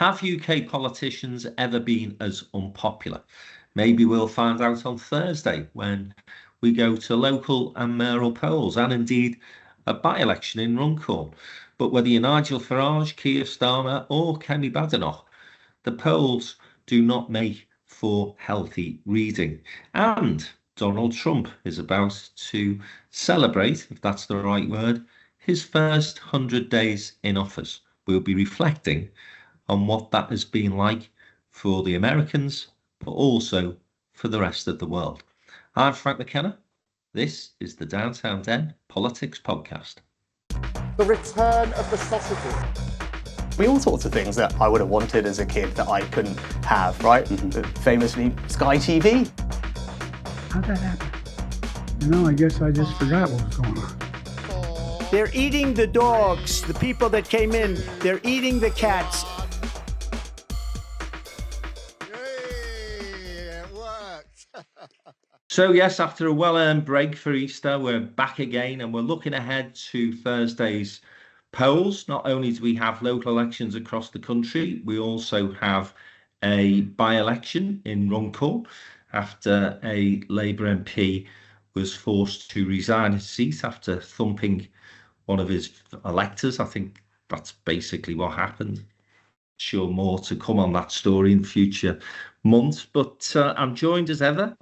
Have UK politicians ever been as unpopular? Maybe we'll find out on Thursday when we go to local and mayoral polls, and indeed a by-election in Runcorn. But whether you're Nigel Farage, Keir Starmer or Kemi Badenoch, the polls do not make for healthy reading. And Donald Trump is about to celebrate, if that's the right word, his first 100 days in office. We'll be reflecting on what that has been like for the Americans, but also for the rest of the world. I'm Frank McKenna. This is the Downtown Den Politics Podcast. The return of the sausages. All sorts of things that I would have wanted as a kid that I couldn't have, right? Famously, Sky TV. How'd that happen? I guess I just forgot what was going on. They're eating the dogs, the people that came in. They're eating the cats. Yay, it worked. So yes, after a well-earned break for Easter, we're back again and we're looking ahead to Thursday's polls. Not only do we have local elections across the country, we also have a by-election in Runcorn after a Labour MP was forced to resign his seat after thumping one of his electors. I think that's basically what happened. Sure, more to come on that story in future months. But I'm joined as ever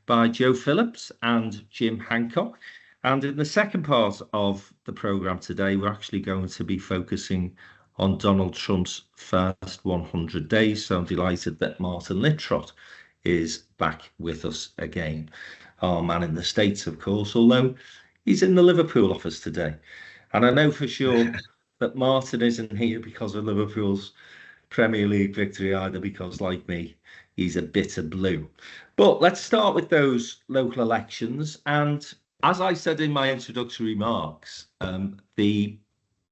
by Joe Phillips and Jim Hancock. And in the second part of the programme today, we're actually going to be focusing on Donald Trump's first 100 days. So I'm delighted that Martin Littrott is back with us again. Our man in the States, of course, although he's in the Liverpool office today. And I know for sure that Martin isn't here because of Liverpool's Premier League victory either, because like me, he's a bitter blue. But let's start with those local elections. And as I said in my introductory remarks, the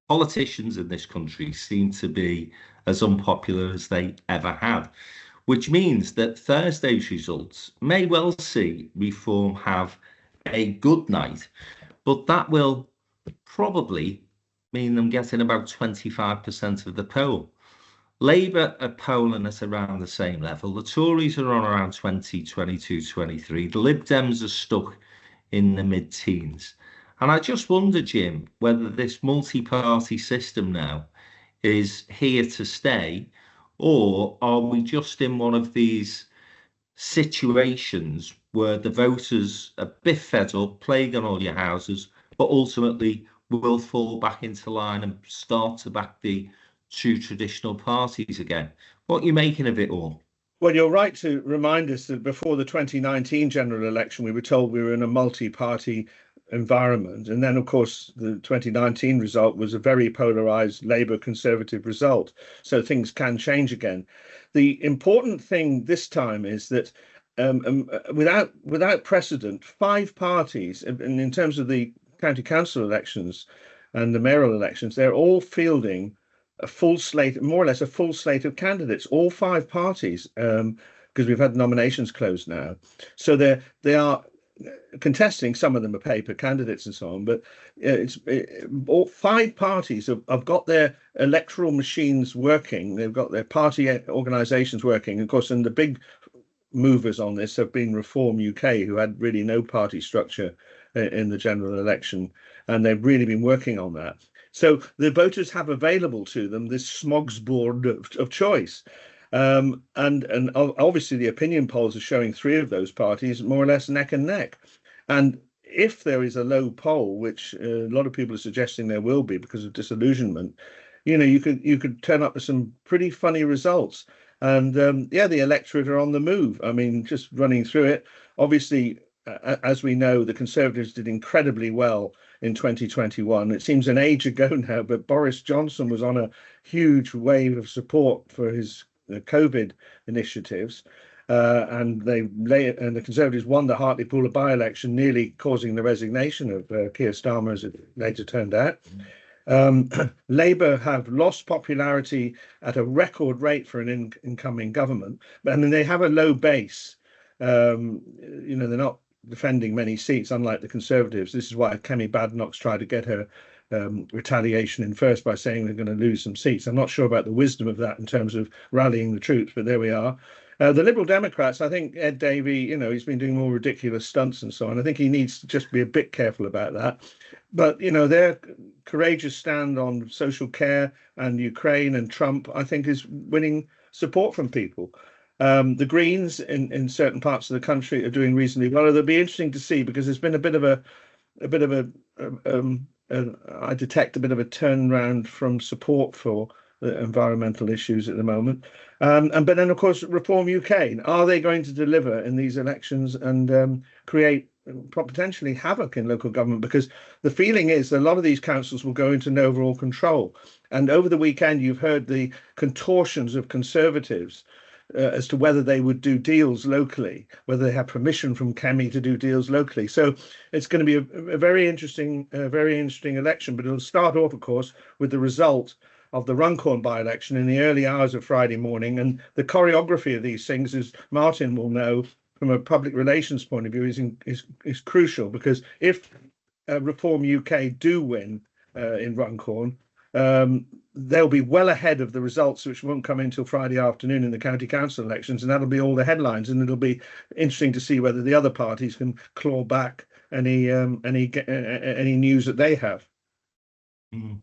politicians in this country seem to be as unpopular as they ever have, which means that Thursday's results may well see Reform have a good night, but that will probably mean them getting about 25% of the poll. Labour are polling at around the same level. The Tories are on around 20, 22, 23. The Lib Dems are stuck in the mid-teens. And I just wonder, Jim, whether this multi-party system now is here to stay, or are we just in one of these situations where the voters are a bit fed up, plague on all your houses, but ultimately will fall back into line and start to back the two traditional parties again? What are you making of it all? Well, you're right to remind us that before the 2019 general election, we were told we were in a multi-party environment. And then, of course, the 2019 result was a very polarized Labour Conservative result. So things can change again. The important thing this time is that without precedent, five parties, and in terms of the county council elections and the mayoral elections, they're all fielding a full slate, more or less a full slate of candidates, all five parties, because we've had nominations closed now. So they are contesting. Some of them are paper candidates and so on, but all five parties have got their electoral machines working. They've got their party organisations working. Of course, and the big movers on this have been Reform UK, who had really no party structure in the general election, and they've really been working on that. So the voters have available to them this smorgasbord of choice. And obviously the opinion polls are showing three of those parties more or less neck and neck. And if there is a low poll, which a lot of people are suggesting there will be because of disillusionment, you could turn up with some pretty funny results. And the electorate are on the move. I mean, just running through it, obviously, as we know, the Conservatives did incredibly well in 2021. It seems an age ago now, but Boris Johnson was on a huge wave of support for his COVID initiatives, and the Conservatives won the Hartlepool by-election, nearly causing the resignation of Keir Starmer, as it later turned out. Labour have lost popularity at a record rate for an incoming government. I mean, they have a low base. They're not defending many seats, unlike the Conservatives. This is why Kemi Badenoch's tried to get her retaliation in first by saying they're going to lose some seats. I'm not sure about the wisdom of that in terms of rallying the troops, but there we are. The Liberal Democrats, I think Ed Davey, he's been doing more ridiculous stunts and so on. I think he needs to just be a bit careful about that. But, their courageous stand on social care and Ukraine and Trump, I think, is winning support from people. The Greens in certain parts of the country are doing reasonably well. It'll be interesting to see, because there's been I detect a bit of a turnaround from support for the environmental issues at the moment. But then, of course, Reform UK. Are they going to deliver in these elections and create potentially havoc in local government? Because the feeling is that a lot of these councils will go into no overall control. And over the weekend, you've heard the contortions of Conservatives as to whether they would do deals locally, whether they have permission from Kemi to do deals locally. So it's going to be a very interesting election. But it'll start off, of course, with the result of the Runcorn by-election in the early hours of Friday morning. And the choreography of these things, as Martin will know, from a public relations point of view, is crucial, because if Reform UK do win in Runcorn, they'll be well ahead of the results, which won't come until Friday afternoon in the county council elections, and that'll be all the headlines. And it'll be interesting to see whether the other parties can claw back any news that they have. Mm.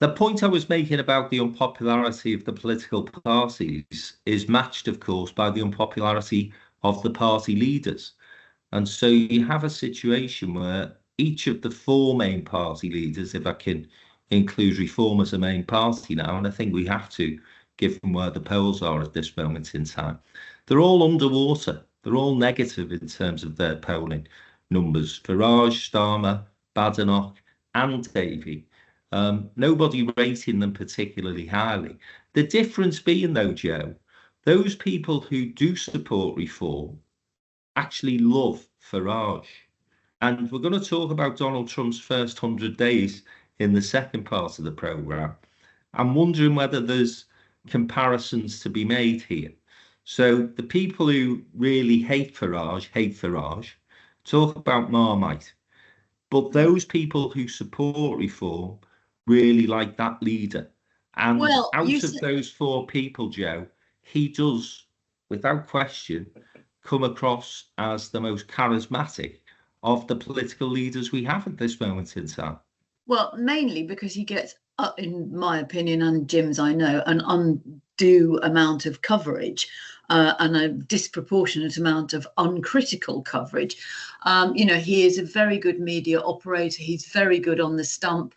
The point I was making about the unpopularity of the political parties is matched, of course, by the unpopularity of the party leaders. And so you have a situation where each of the four main party leaders, if I can include Reform as a main party now, and I think we have to, given where the polls are at this moment in time, they're all underwater. They're all negative in terms of their polling numbers. Farage, Starmer, Badenoch and Davey. Nobody rating them particularly highly. The difference being, though, Joe, those people who do support Reform actually love Farage. And we're going to talk about Donald Trump's first 100 days in the second part of the programme. I'm wondering whether there's comparisons to be made here. So the people who really hate Farage, talk about Marmite. But those people who support Reform really like that leader. And out of those four people, Joe, he does, without question, come across as the most charismatic of the political leaders we have at this moment in time. Well, mainly because he gets, in my opinion, and Jim's, I know, an undue amount of coverage and a disproportionate amount of uncritical coverage. He is a very good media operator. He's very good on the stump.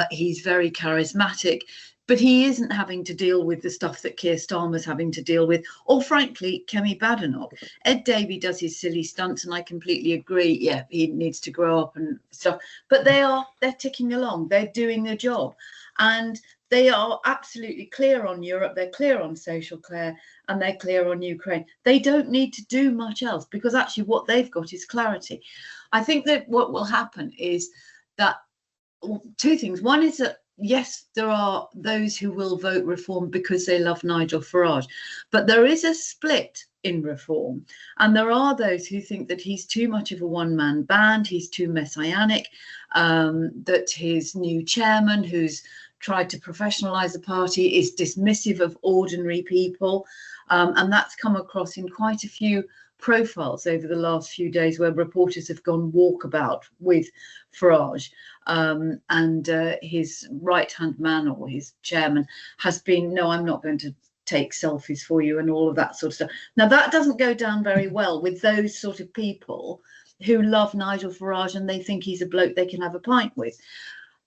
He's very charismatic. But he isn't having to deal with the stuff that Keir Starmer's having to deal with, or frankly, Kemi Badenoch. Ed Davey does his silly stunts, and I completely agree. Yeah, he needs to grow up and stuff. But they're ticking along. They're doing their job, and they are absolutely clear on Europe. They're clear on social care, and they're clear on Ukraine. They don't need to do much else, because actually what they've got is clarity. I think that what will happen is that two things. One is that, yes, there are those who will vote Reform because they love Nigel Farage, but there is a split in Reform, and there are those who think that he's too much of a one-man band, he's too messianic, that his new chairman, who's tried to professionalise the party, is dismissive of ordinary people, and that's come across in quite a few profiles over the last few days, where reporters have gone walkabout with Farage, and his right-hand man, or his chairman, has been, no, I'm not going to take selfies for you, and all of that sort of stuff. Now, that doesn't go down very well with those sort of people who love Nigel Farage and they think he's a bloke they can have a pint with.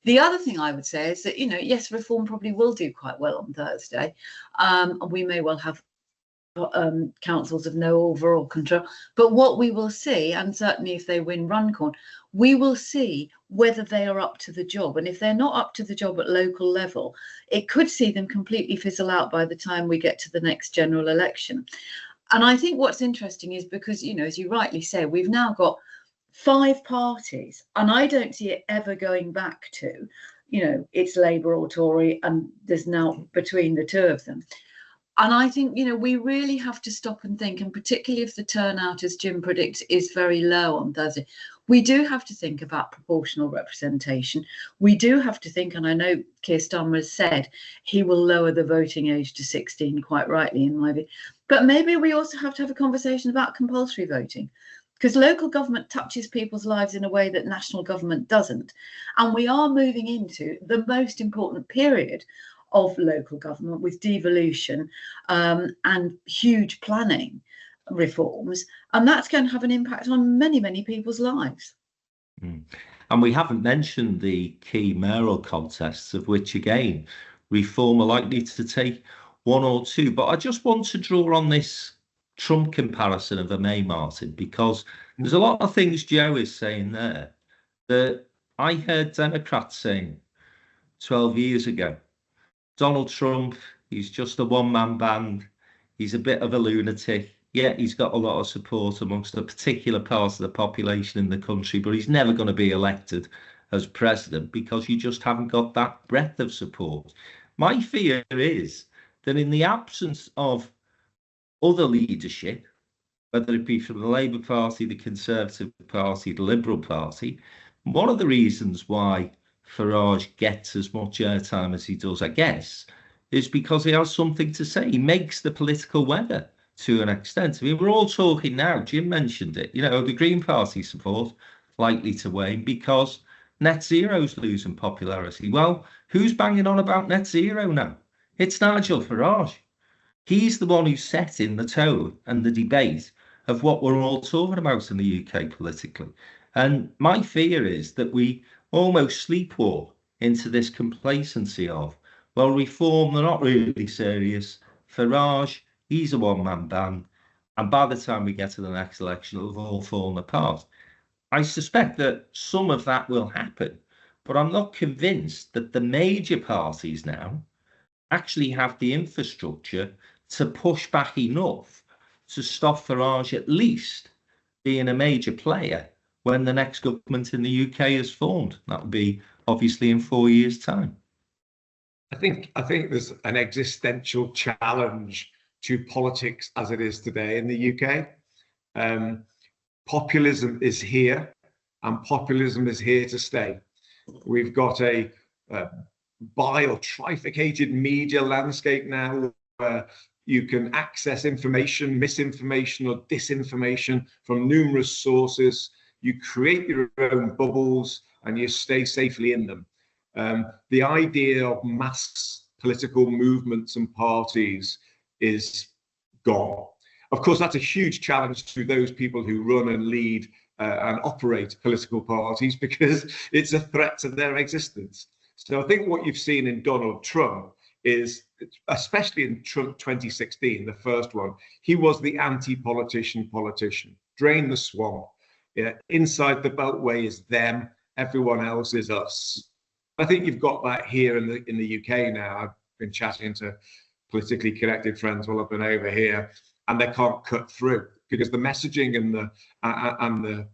The other thing I would say is that, yes, Reform probably will do quite well on Thursday. And we may well have councils of no overall control, but what we will see, and certainly if they win Runcorn, we will see whether they are up to the job. And if they're not up to the job at local level, it could see them completely fizzle out by the time we get to the next general election. And I think what's interesting is because, as you rightly say, we've now got 5 parties, and I don't see it ever going back to, it's Labour or Tory, and there's now between the two of them. And I think, we really have to stop and think, and particularly if the turnout, as Jim predicts, is very low on Thursday, We do have to think about proportional representation. We do have to think, and I know Keir Starmer has said he will lower the voting age to 16, quite rightly in my view, but maybe we also have to have a conversation about compulsory voting, because local government touches people's lives in a way that national government doesn't. And we are moving into the most important period of local government with devolution and huge planning reforms. And that's going to have an impact on many, many people's lives. And we haven't mentioned the key mayoral contests, of which, again, reform are likely to take 1 or 2. But I just want to draw on this Trump comparison of a May, Martin, because there's a lot of things Joe is saying there that I heard Democrats saying 12 years ago. Donald Trump, he's just a one-man band. He's a bit of a lunatic. Yeah, he's got a lot of support amongst a particular part of the population in the country, but he's never going to be elected as president because you just haven't got that breadth of support. My fear is that in the absence of other leadership, whether it be from the Labour Party, the Conservative Party, the Liberal Party, one of the reasons why Farage gets as much airtime as he does, I guess, is because he has something to say. He makes the political weather to an extent. I mean, we're all talking now, Jim mentioned it, the Green Party support likely to wane because net zero's losing popularity. Well, who's banging on about net zero now? It's Nigel Farage. He's the one who's setting the tone and the debate of what we're all talking about in the UK politically. And my fear is that we almost sleepwalk into this complacency of, well, reform, they're not really serious. Farage, he's a one-man band. And by the time we get to the next election, it'll have all fallen apart. I suspect that some of that will happen, but I'm not convinced that the major parties now actually have the infrastructure to push back enough to stop Farage at least being a major player when the next government in the UK is formed. That will be obviously in 4 years' time. I think there's an existential challenge to politics as it is today in the UK. Populism is here, and populism is here to stay. We've got a bile trifurcated media landscape now where you can access information, misinformation or disinformation from numerous sources. You create your own bubbles and you stay safely in them. The idea of mass political movements and parties is gone. Of course, that's a huge challenge to those people who run and lead and operate political parties because it's a threat to their existence. So I think what you've seen in Donald Trump is, especially in Trump 2016, the first one, he was the anti-politician politician. Drain the swamp. Yeah, inside the Beltway is them, everyone else is us. I think you've got that here in the UK now. I've been chatting to politically connected friends while I've been over here, and they can't cut through because the messaging and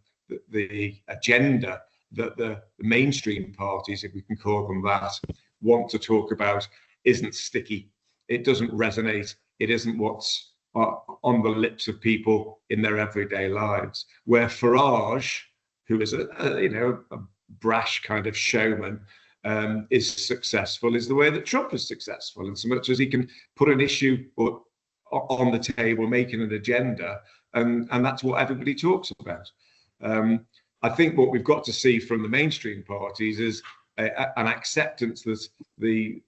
the agenda that the mainstream parties, if we can call them that, want to talk about isn't sticky. It doesn't resonate. It isn't what's on the lips of people in their everyday lives. Where Farage, who is a brash kind of showman, is successful, is the way that Trump is successful, and so much as he can put an issue on the table, making an agenda, and that's what everybody talks about. I think what we've got to see from the mainstream parties is an acceptance that the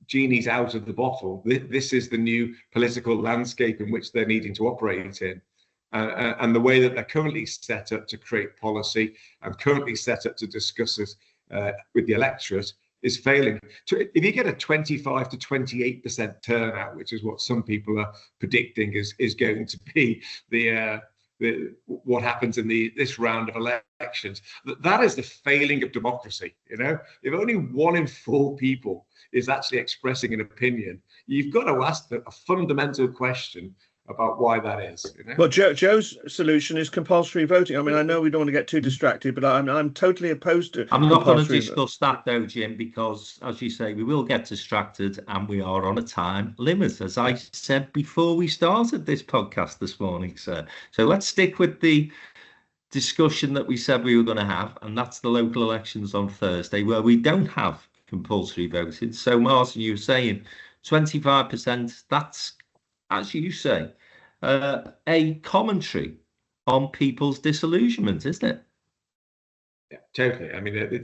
genie's out of the bottle. This is the new political landscape in which they're needing to operate in. And the way that they're currently set up to create policy and currently set up to discuss it with the electorate is failing. If you get a 25 to 28% turnout, which is what some people are predicting is going to be what happens in this round of elections, that is the failing of democracy. If only 1 in 4 people is actually expressing an opinion, you've got to ask a fundamental question about why that is. Well, Joe's solution is compulsory voting. I mean, I know we don't want to get too distracted, but I'm totally opposed to. I'm not going to discuss that though, Jim, because as you say, we will get distracted and we are on a time limit, as I said before we started this podcast this morning, sir. So let's stick with the discussion that we said we were going to have, and that's the local elections on Thursday, where we don't have compulsory voting. So, Martin, you were saying 25%, that's, as you say, a commentary on people's disillusionment, isn't it? Yeah, totally. I mean,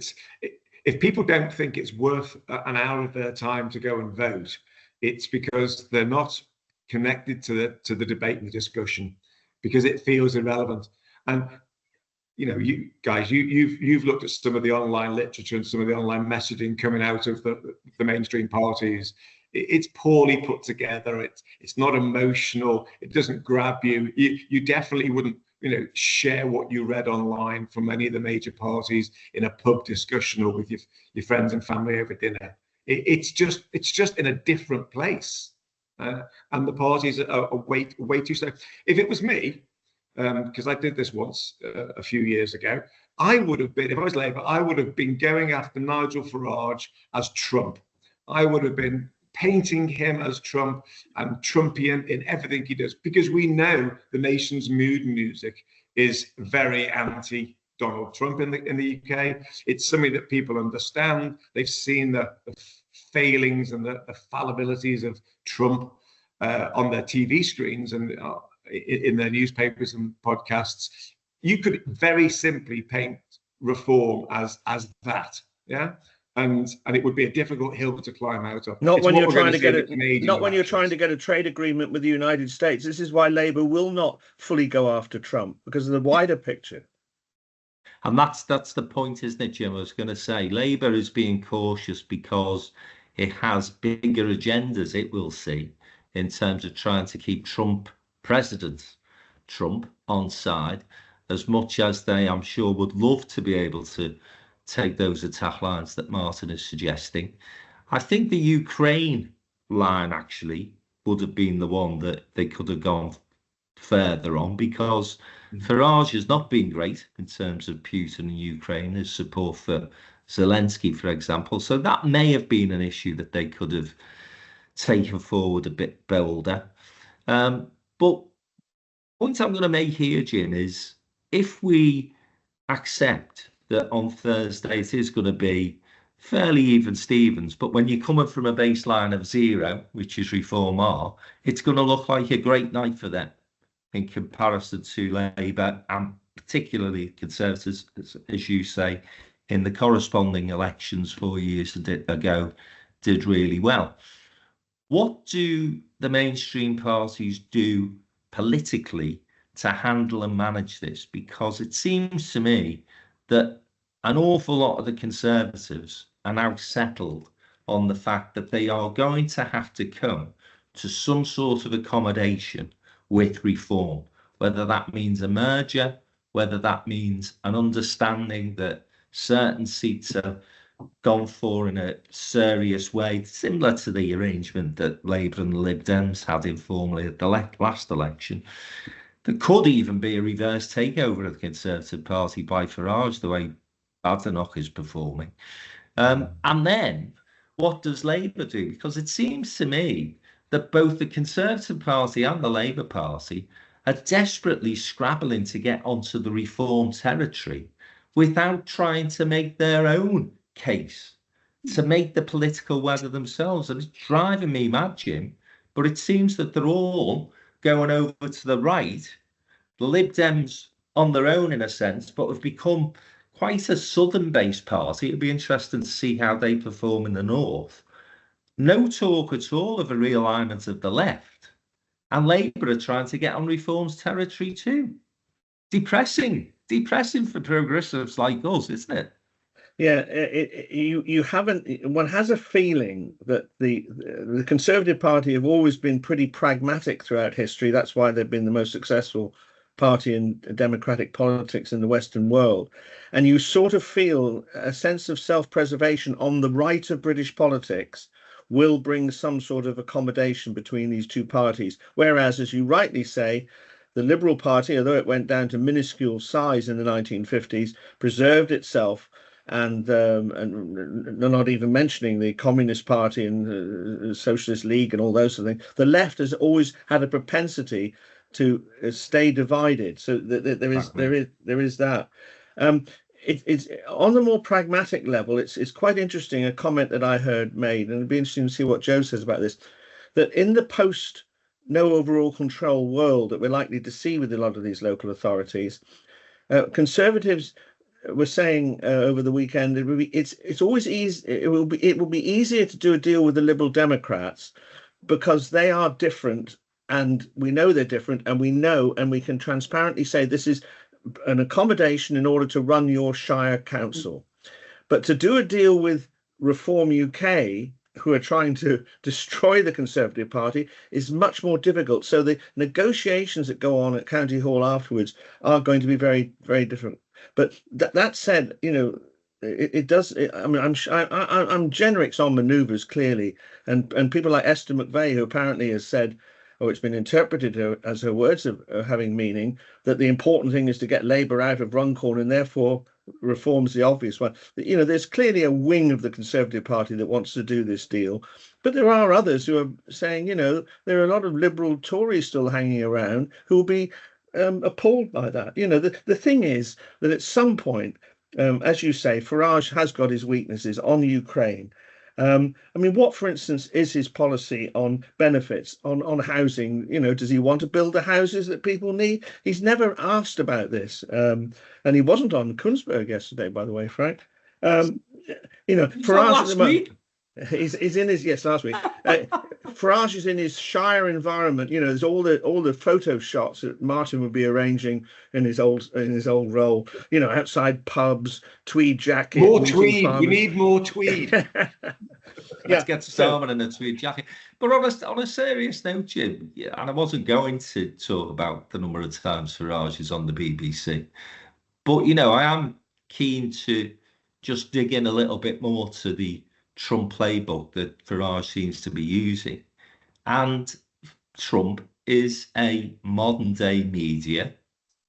if people don't think it's worth an hour of their time to go and vote, it's because they're not connected to the debate and the discussion, because it feels irrelevant. And you know, you guys, you've looked at some of the online literature and some of the online messaging coming out of the mainstream parties. It's poorly put together. It's not emotional. It doesn't grab you. You definitely wouldn't, share what you read online from any of the major parties in a pub discussion or with your friends and family over dinner. It's just in a different place, and the parties are way too slow. If it was me, because I did this once a few years ago, I would have been, if I was Labour, I would have been going after Nigel Farage as Trump. I would have been painting him as Trump and Trumpian in everything he does, because we know the nation's mood music is very anti Donald Trump in the UK. It's something that people understand. They've seen the failings and the fallibilities of Trump on their TV screens and in their newspapers and podcasts. You could very simply paint reform as that, yeah. And it would be a difficult hill to climb out of. Not when you're trying to get a trade agreement with the United States. This is why Labour will not fully go after Trump, because of the wider picture. And that's the point, isn't it, Jim? I was going to say Labour is being cautious because it has bigger agendas, it will see, in terms of trying to keep Trump on side, as much as they, I'm sure, would love to be able to take those attack lines that Martin is suggesting. I think the Ukraine line actually would have been the one that they could have gone further on, because Farage has not been great in terms of Putin and Ukraine, his support for Zelensky, for example. So that may have been an issue that they could have taken forward a bit bolder. But the point I'm going to make here, Jim, is if we accept that on Thursday it is going to be fairly even Stevens, but when you're coming from a baseline of 0, which is Reform R, it's going to look like a great night for them in comparison to Labour, and particularly Conservatives, as you say, in the corresponding elections 4 years ago, did really well. What do the mainstream parties do politically to handle and manage this? Because it seems to me that an awful lot of the Conservatives are now settled on the fact that they are going to have to come to some sort of accommodation with reform, whether that means a merger, whether that means an understanding that certain seats are gone for in a serious way, similar to the arrangement that Labour and the Lib Dems had informally at the last election. There could even be a reverse takeover of the Conservative Party by Farage, the way Badenoch is performing. And then what does Labour do? Because it seems to me that both the Conservative Party and the Labour Party are desperately scrabbling to get onto the reform territory without trying to make their own case, to make the political weather themselves. And it's driving me mad, Jim, but it seems that they're all going over to the right. The Lib Dems on their own, in a sense, but have become quite a southern-based party. It'd be interesting to see how they perform in the north. No talk at all of a realignment of the left. And Labour are trying to get on reform's territory too. Depressing for progressives like us, isn't it? Yeah, you haven't. One has a feeling that the Conservative Party have always been pretty pragmatic throughout history. That's why they've been the most successful party in democratic politics in the Western world. And you sort of feel a sense of self-preservation on the right of British politics will bring some sort of accommodation between these two parties. Whereas, as you rightly say, the Liberal Party, although it went down to minuscule size in the 1950s, preserved itself. And not even mentioning the Communist Party and Socialist League and all those sort of things, the left has always had a propensity to stay divided. So there is that. It's on the more pragmatic level. It's quite interesting. A comment that I heard made, and it'd be interesting to see what Joe says about this. That in the post no overall control world that we're likely to see with a lot of these local authorities, Conservatives were saying over the weekend it's always easy. It will be easier to do a deal with the Liberal Democrats because they are different, and we know they're different, and we can transparently say this is an accommodation in order to run your shire council. But to do a deal with Reform UK, who are trying to destroy the Conservative Party, is much more difficult. So the negotiations that go on at County Hall afterwards are going to be very, very different. But that said, it does. I mean, I'm generic on manoeuvres clearly, and people like Esther McVeigh, who apparently has said, it's been interpreted as her words of having meaning, that the important thing is to get Labour out of Runcorn, and therefore Reform's the obvious one. There's clearly a wing of the Conservative Party that wants to do this deal, but there are others who are saying, there are a lot of Liberal Tories still hanging around who will be appalled by that. The thing is that at some point, as you say, Farage has got his weaknesses on Ukraine. I mean, what, for instance, is his policy on benefits, on housing? Does he want to build the houses that people need? He's never asked about this. And he wasn't on Kunzberg yesterday, by the way, Frank. Farage last week. He's in his last week. Farage is in his shire environment. There's all the photo shots that Martin would be arranging in his old role. Outside pubs, tweed jacket. More tweed. We need more tweed. Let's get Starmer in a tweed jacket. But on a serious note, Jim, and I wasn't going to talk about the number of times Farage is on the BBC, but I am keen to just dig in a little bit more to the Trump playbook that Farage seems to be using. And Trump is a modern day media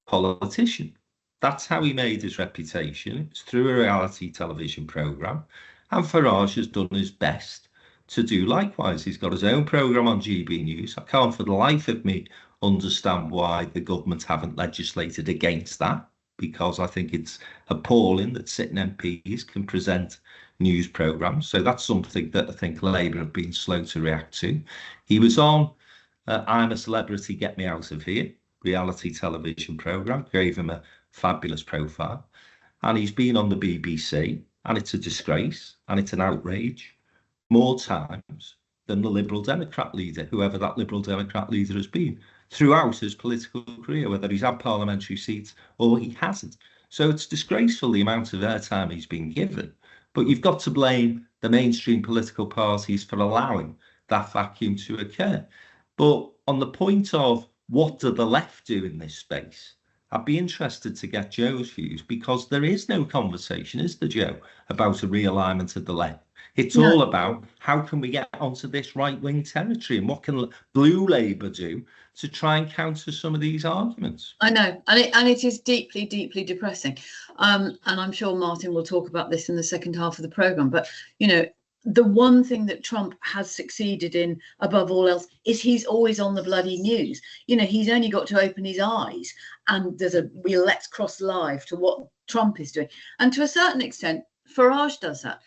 politician. That's how he made his reputation. It's through a reality television programme. And Farage has done his best to do likewise. He's got his own programme on GB News. I can't for the life of me understand why the government haven't legislated against that, because I think it's appalling that sitting MPs can present news programmes. So that's something that I think Labour have been slow to react to. He was on I'm a Celebrity, Get Me Out of Here, reality television programme, gave him a fabulous profile. And he's been on the BBC, and it's a disgrace, and it's an outrage, more times than the Liberal Democrat leader, whoever that Liberal Democrat leader has been, throughout his political career, whether he's had parliamentary seats or he hasn't. So it's disgraceful the amount of airtime he's been given. But you've got to blame the mainstream political parties for allowing that vacuum to occur. But on the point of what do the left do in this space, I'd be interested to get Joe's views, because there is no conversation, is there, Joe, about a realignment of the left? It's all about how can we get onto this right-wing territory, and what can Blue Labour do to try and counter some of these arguments? I know, and it is deeply, deeply depressing. And I'm sure Martin will talk about this in the second half of the programme. But, the one thing that Trump has succeeded in above all else is he's always on the bloody news. He's only got to open his eyes and there's Let's Cross Live to what Trump is doing. And to a certain extent, Farage does that.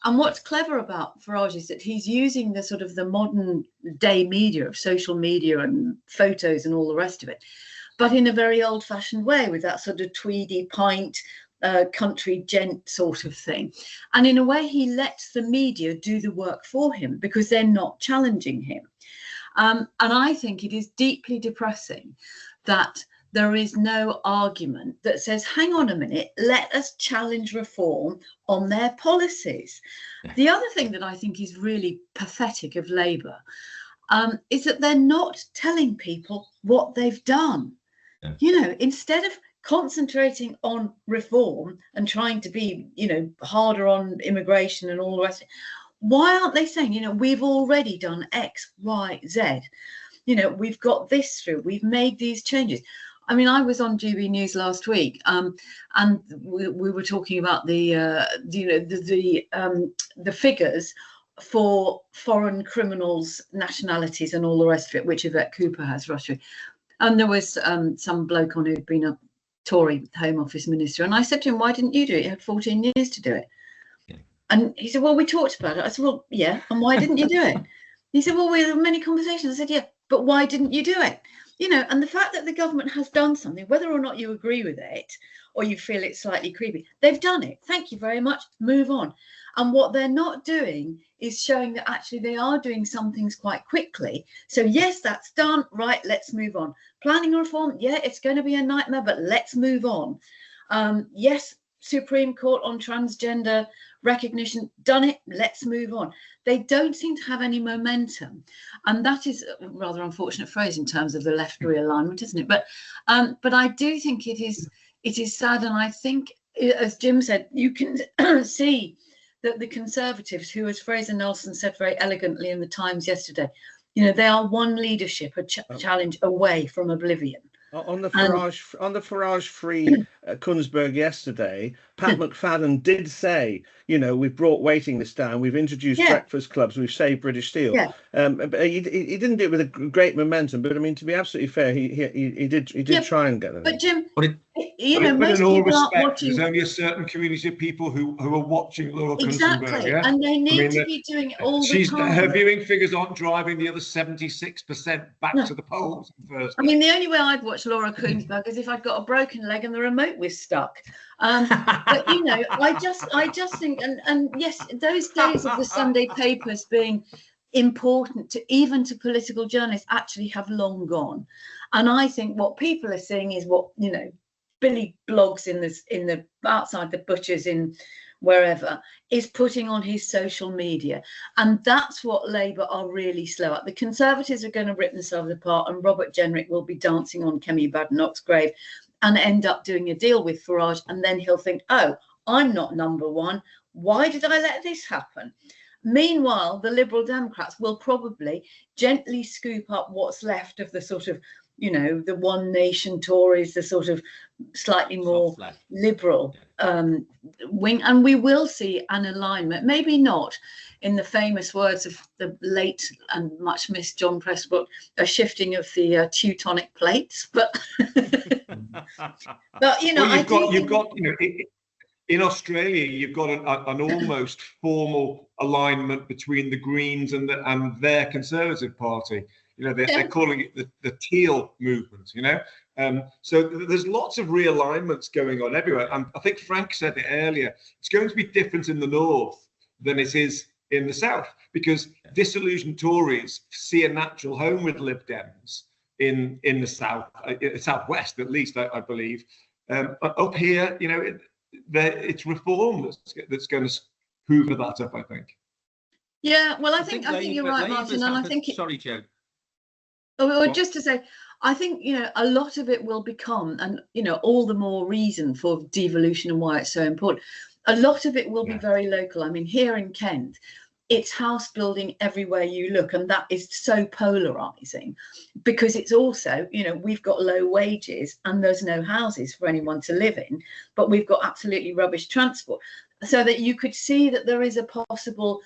And what's clever about Farage is that he's using the sort of the modern day media of social media and photos and all the rest of it, but in a very old fashioned way, with that sort of tweedy pint, country gent sort of thing. And in a way, he lets the media do the work for him because they're not challenging him. And I think it is deeply depressing that there is no argument that says, hang on a minute, let us challenge Reform on their policies. The other thing that I think is really pathetic of Labour is that they're not telling people what they've done. Instead of concentrating on reform and trying to be, harder on immigration and all the rest of it, why aren't they saying, we've already done X, Y, Z? We've got this through, we've made these changes. I mean, I was on GB News last week, and we were talking about the figures for foreign criminals' nationalities and all the rest of it, which Yvette Cooper has rushed through. And there was some bloke on who'd been a Tory Home Office minister, and I said to him, "Why didn't you do it? You had 14 years to do it." Yeah. And he said, "Well, we talked about it." I said, "Well, yeah, and why didn't you do it?" He said, "Well, we had many conversations." I said, "Yeah, but why didn't you do it?" You know, and the fact that the government has done something, whether or not you agree with it or you feel it's slightly creepy, they've done it. Thank you very much. Move on. And what they're not doing is showing that actually they are doing some things quite quickly. So yes, that's done. Right, let's move on. Planning reform, yeah, it's going to be a nightmare, but let's move on. Yes, Supreme Court on transgender recognition, done it. Let's move on. They don't seem to have any momentum, and that is a rather unfortunate phrase in terms of the left realignment, isn't it? But I do think it is sad, and I think, as Jim said, you can see that the Conservatives, who, as Fraser Nelson said very elegantly in the Times yesterday, you know, they are one leadership, a challenge away from oblivion. On the Farage free Kunsberg yesterday, Pat McFadden did say, you know, we've brought waiting lists down, we've introduced breakfast clubs, we've saved British Steel. Yeah. But he didn't do it with a great momentum. But I mean, to be absolutely fair, he did try and get them. But Jim, you know, most in all respect, there's only a certain community of people who are watching Laura Kunsberg, yeah? And they need to be doing it all the time. Her viewing figures aren't driving the other 76% back to the polls first. I mean, the only way I'd watch Laura Kunsberg is if I'd got a broken leg and the remote was stuck. But you know, I just think, and yes, those days of the Sunday papers being important to even to political journalists actually have long gone. And I think what people are seeing is what, you know, Billy Blogs in the outside the butchers in wherever is putting on his social media, and that's what Labour are really slow at. The Conservatives are going to rip themselves apart, and Robert Jenrick will be dancing on Kemi Badenoch's grave and end up doing a deal with Farage, and then he'll think, oh, I'm not number one, why did I let this happen? Meanwhile, the Liberal Democrats will probably gently scoop up what's left of the sort of, you know, the One Nation Tories, the sort of slightly more liberal wing, and we will see an alignment, maybe not in the famous words of the late and much missed John Prescott, a shifting of the Teutonic plates, but but you know, well, you've got you know, in Australia, you've got an almost formal alignment between the Greens and their Conservative Party. You know, they're calling it the teal movement, you know. So there's lots of realignments going on everywhere. And I think Frank said it earlier, it's going to be different in the north than it is in the south, because disillusioned Tories see a natural home with Lib Dems in the south, southwest at least, I believe. Up here, you know, it's reform that's going to hoover that up, I think. Yeah, well, I think you're right, Martin, and I think sorry, Joe. Or just to say, I think, you know, a lot of it will become, and, you know, all the more reason for devolution and why it's so important. A lot of it will be very local. I mean, here in Kent, it's house building everywhere you look. And that is so polarizing because it's also, you know, we've got low wages and there's no houses for anyone to live in, but we've got absolutely rubbish transport. So that you could see that there is a possible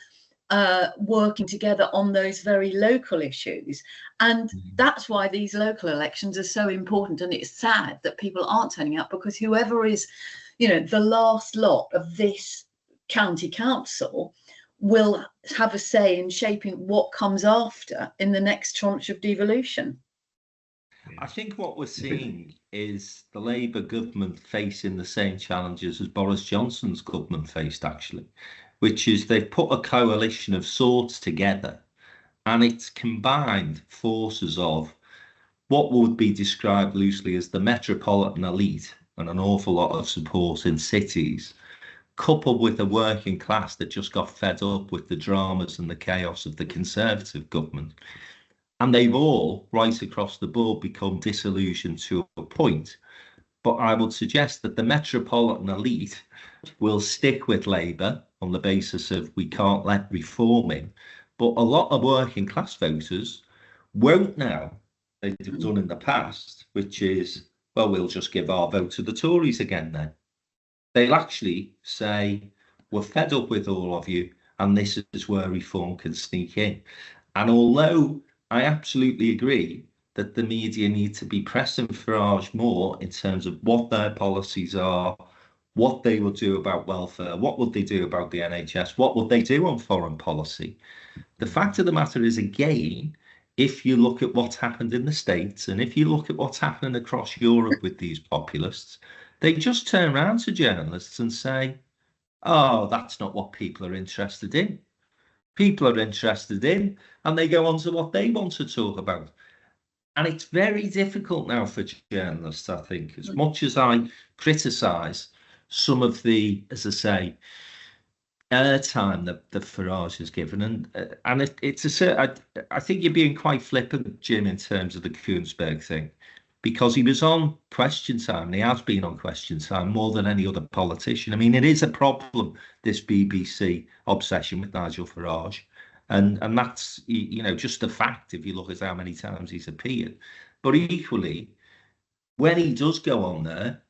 working together on those very local issues, and that's why these local elections are so important. And it's sad that people aren't turning up, because whoever is, you know, the last lot of this county council will have a say in shaping what comes after in the next tranche of devolution. I think what we're seeing is the Labour government facing the same challenges as Boris Johnson's government faced, actually, which is they've put a coalition of sorts together, and it's combined forces of what would be described loosely as the metropolitan elite and an awful lot of support in cities, coupled with a working class that just got fed up with the dramas and the chaos of the Conservative government. And they've all, right across the board, become disillusioned to a point. But I would suggest that the metropolitan elite will stick with Labour on the basis of we can't let reform in. But a lot of working class voters won't now, they've done in the past, which is, well, we'll just give our vote to the Tories again then. They'll actually say, we're fed up with all of you, and this is where reform can sneak in. And although I absolutely agree that the media need to be pressing Farage more in terms of what their policies are, what they will do about welfare, what will they do about the NHS, what will they do on foreign policy. The fact of the matter is, again, if you look at what's happened in the States and if you look at what's happening across Europe with these populists, they just turn around to journalists and say, oh, that's not what people are interested in. People are interested in, and they go on to what they want to talk about. And it's very difficult now for journalists, I think, as much as I criticise some of the, as I say, airtime that Farage has given, and I think you're being quite flippant, Jim, in terms of the Koonsberg thing, because he was on Question Time, and he has been on Question Time more than any other politician. I mean, it is a problem, this BBC obsession with Nigel Farage, and that's, you know, just a fact if you look at how many times he's appeared. But equally, when he does go on there,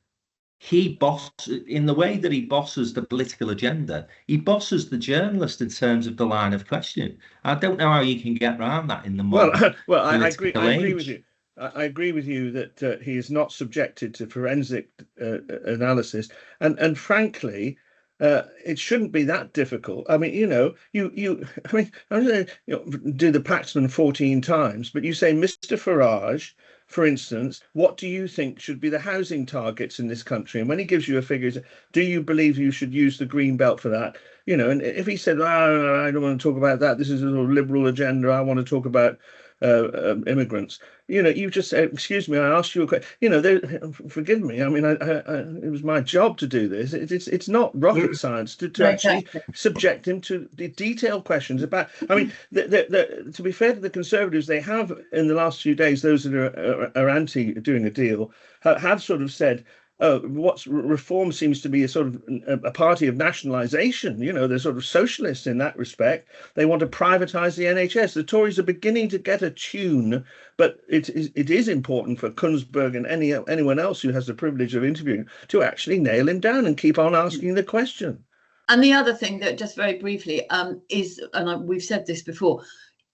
he bosses, in the way that he bosses the political agenda, he bosses the journalist in terms of the line of questioning. I don't know how you can get around that in the modern I agree with you. I agree with you that he is not subjected to forensic analysis, and frankly, it shouldn't be that difficult. I mean, you know, I mean, I'm going to do the Paxman 14 times, but you say, Mr. Farage, for instance, what do you think should be the housing targets in this country? And when he gives you a figure, do you believe you should use the green belt for that? You know, and if he said, oh, I don't want to talk about that, this is a little liberal agenda, I want to talk about immigrants, you know, you just say, excuse me, I asked you a question, you know, forgive me, I mean, it was my job to do this. It's not rocket science to actually subject him to the detailed questions about, I mean, to be fair to the Conservatives, they have in the last few days, those that are anti doing a deal have sort of said, what's reform seems to be a sort of a party of nationalisation. You know, they're sort of socialists in that respect. They want to privatise the NHS. The Tories are beginning to get a tune, but it is important for Koonsberg and anyone else who has the privilege of interviewing to actually nail him down and keep on asking the question. And the other thing that, just very briefly, is, and we've said this before,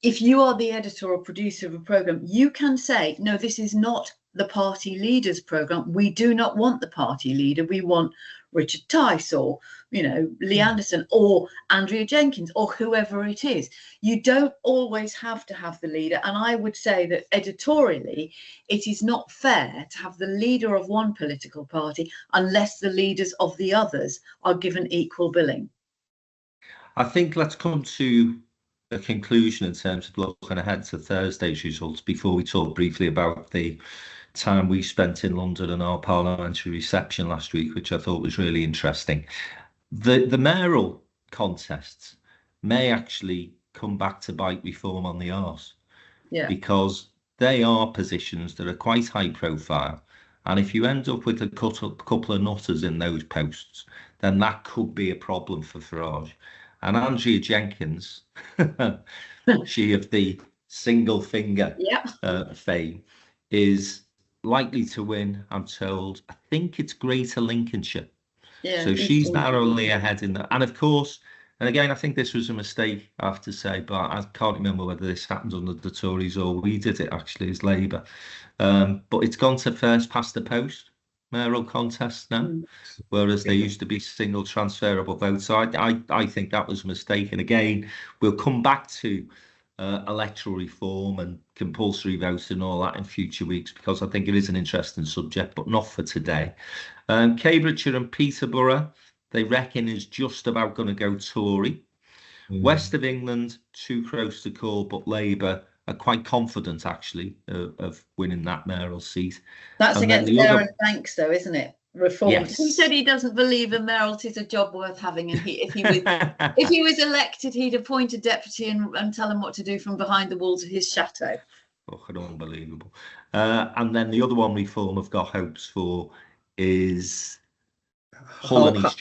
if you are the editor or producer of a programme, you can say, no, this is not the party leader's programme. We do not want the party leader. We want Richard Tice or, you know, Lee Anderson or Andrea Jenkins or whoever it is. You don't always have to have the leader. And I would say that editorially, it is not fair to have the leader of one political party unless the leaders of the others are given equal billing. I think let's come to a conclusion in terms of looking ahead to Thursday's results before we talk briefly about the time we spent in London and our parliamentary reception last week, which I thought was really interesting. The mayoral contests may actually come back to bite Reform on the arse, because they are positions that are quite high profile, and if you end up with a couple of nutters in those posts, then that could be a problem for Farage. And Andrea Jenkins, she of the single finger fame, is likely to win, I'm told. I think it's Greater Lincolnshire. Yeah, so she's narrowly ahead in that. And of course, and again, I think this was a mistake, I have to say, but I can't remember whether this happened under the Tories or we did it actually as Labour. But it's gone to first past the post mayoral contest now, whereas there used to be single transferable votes. So I think that was a mistake. And again, we'll come back to electoral reform and compulsory votes and all that in future weeks, because I think it is an interesting subject, but not for today. Cambridgeshire and Peterborough, they reckon, is just about going to go Tory. West of England, too close to call, but Labour are quite confident, actually, of winning that mayoral seat. That's against Darren Banks, though, isn't it? Reform. Yes. He said he doesn't believe a mayoralty is a job worth having, and if he was elected, he'd appoint a deputy and tell him what to do from behind the walls of his chateau. Oh, unbelievable. And then the other one Reform have got hopes for is Hull and East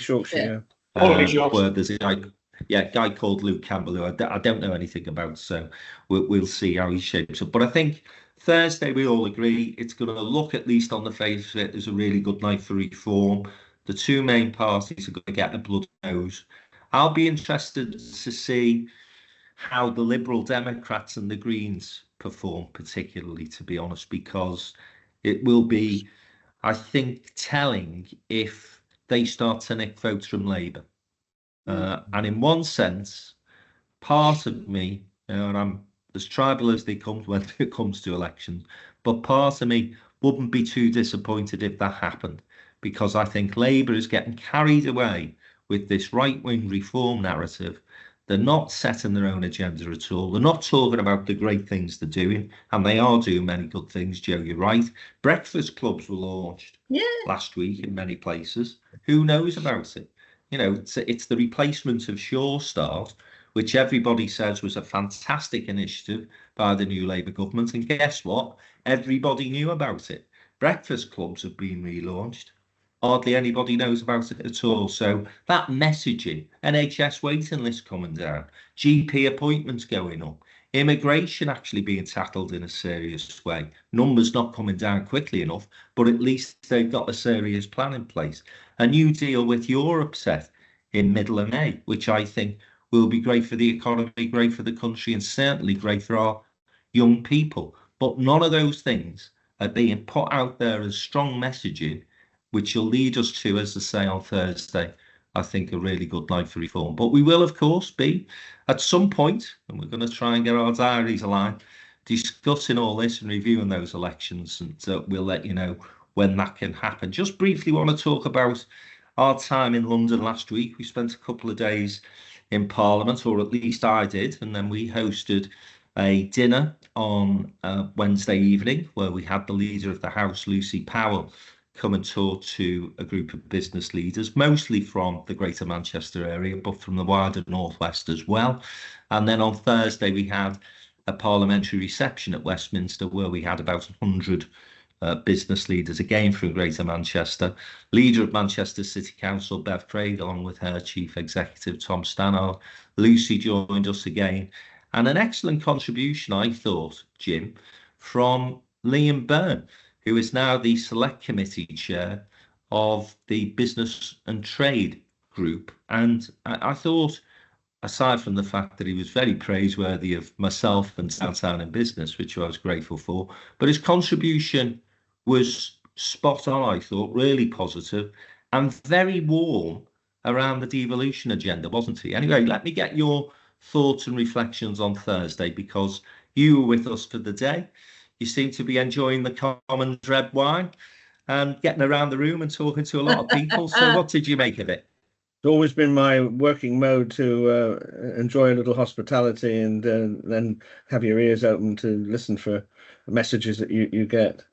Yorkshire. Hull and East Yorkshire, where there's a guy called Luke Campbell, who I don't know anything about, so we'll see how he shapes up. But I think Thursday, we all agree, it's going to look, at least on the face of it, as a really good night for Reform. The two main parties are going to get a blood nose. I'll be interested to see how the Liberal Democrats and the Greens perform particularly, to be honest, because it will be, I think, telling if they start to nick votes from Labour. And in one sense, part of me, and I'm as tribal as they come when it comes to elections, but part of me wouldn't be too disappointed if that happened, because I think Labour is getting carried away with this right-wing reform narrative. They're not setting their own agenda at all. They're not talking about the great things they're doing, and they are doing many good things, Joe, you're right. Breakfast clubs were launched last week in many places. Who knows about it? You know, it's the replacement of Sure Start, which everybody says was a fantastic initiative by the new Labour government. And guess what? Everybody knew about it. Breakfast clubs have been relaunched. Hardly anybody knows about it at all. So that messaging, NHS waiting list coming down, GP appointments going up, immigration actually being tackled in a serious way, numbers not coming down quickly enough, but at least they've got a serious plan in place. A new deal with Europe set in middle of May, which I think will be great for the economy, great for the country, and certainly great for our young people. But none of those things are being put out there as strong messaging, which will lead us to, as I say on Thursday, I think, a really good night for reform. But we will, of course, be at some point, and we're going to try and get our diaries aligned, discussing all this and reviewing those elections, and we'll let you know when that can happen. Just briefly want to talk about our time in London last week. We spent a couple of days in Parliament, or at least I did, and then we hosted a dinner on Wednesday evening where we had the Leader of the House, Lucy Powell, come and talk to a group of business leaders, mostly from the Greater Manchester area, but from the wider Northwest as well. And then on Thursday, we had a parliamentary reception at Westminster where we had about 100 business leaders, again from Greater Manchester. Leader of Manchester City Council, Bev Craig, along with her Chief Executive, Tom Stannard. Lucy joined us again. And an excellent contribution, I thought, Jim, from Liam Byrne, who is now the Select Committee Chair of the Business and Trade Group. And I thought, aside from the fact that he was very praiseworthy of myself and Downtown in Business, which I was grateful for, but his contribution was spot on, I thought, really positive and very warm around the devolution agenda, wasn't he? Anyway, let me get your thoughts and reflections on Thursday, because you were with us for the day. You seem to be enjoying the Commons red wine and getting around the room and talking to a lot of people. So what did you make of it? It's always been my working mode to enjoy a little hospitality and then have your ears open to listen for messages that you get.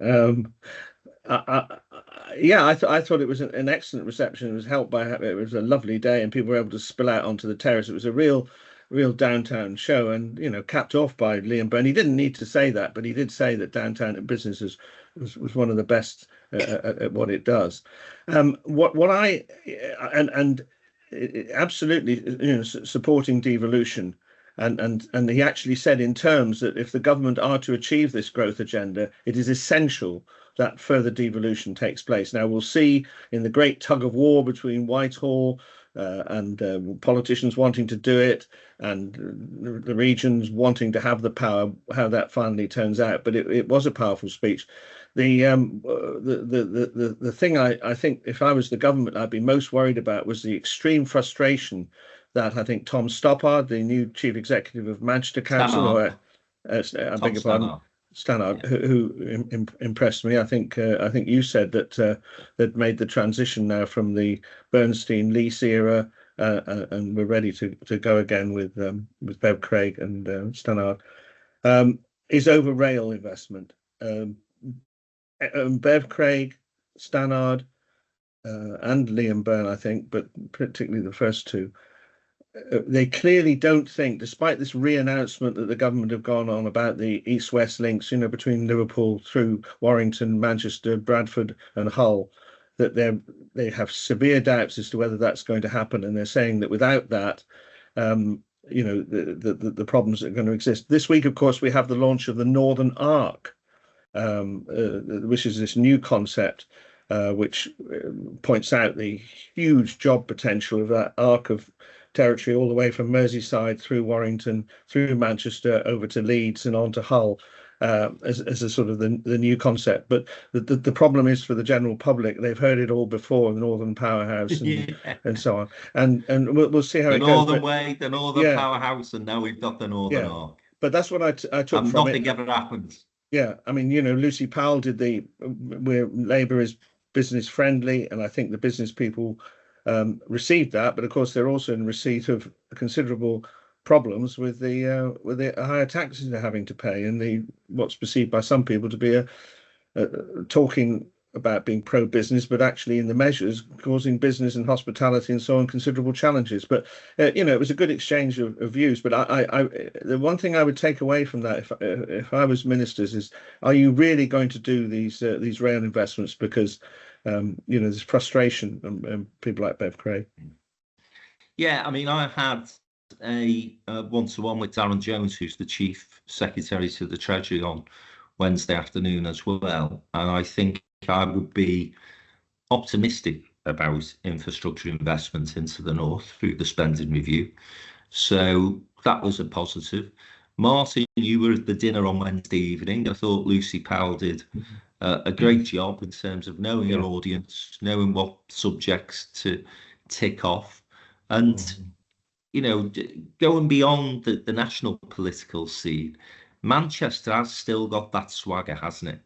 Yeah, I thought it was an excellent reception. It was helped by it was a lovely day and people were able to spill out onto the terrace. It was a real downtown show, and capped off by Liam Byrne. He didn't need to say that, but he did say that Downtown in Business was one of the best at what it does. Absolutely, supporting devolution, and he actually said in terms that if the government are to achieve this growth agenda, it is essential that further devolution takes place. Now we'll see in the great tug of war between Whitehall and politicians wanting to do it and the regions wanting to have the power, how that finally turns out. But it was a powerful speech. The thing I think if I was the government I'd be most worried about was the extreme frustration that I think Tom Stoppard, the new chief executive of Manchester Council, I beg your pardon, Stannard, yeah, who impressed me. I think you said that they'd made the transition now from the Bernstein Lease era, and we're ready to go again with Bev Craig and Stannard. Is over rail investment. Bev Craig, Stannard, and Liam Byrne, I think, but particularly the first two. They clearly don't think, despite this re-announcement that the government have gone on about the east-west links, between Liverpool through Warrington, Manchester, Bradford, and Hull, that they have severe doubts as to whether that's going to happen, and they're saying that without that, the problems that are going to exist. This week, of course, we have the launch of the Northern Arc, which is this new concept, which points out the huge job potential of that arc of territory all the way from Merseyside through Warrington, through Manchester, over to Leeds and on to Hull. As a sort of the new concept, but the problem is for the general public, they've heard it all before, the Northern Powerhouse and so on, and we'll see how the it Northern goes. Way, the Northern Powerhouse, and now we've got the Northern Arc. But that's what I took and from nothing it. ever happens. Yeah, I mean, Lucy Powell did where Labour is business friendly, and I think the business people received that, but of course they're also in receipt of considerable problems with the higher taxes they're having to pay, and what's perceived by some people to be a talking about being pro-business, but actually in the measures causing business and hospitality and so on considerable challenges. But it was a good exchange of views. But the one thing I would take away from that, if I was ministers, is: are you really going to do these rail investments? Because there's frustration and people like Bev Craig. Yeah, I mean, I had a one-to-one with Darren Jones, who's the Chief Secretary to the Treasury, on Wednesday afternoon as well, and I think I would be optimistic about infrastructure investment into the north through the spending review. So that was a positive. Martin, you were at the dinner on Wednesday evening. I thought Lucy Powell did a great job in terms of knowing her audience, knowing what subjects to tick off, and going beyond the national political scene. Manchester has still got that swagger, hasn't it?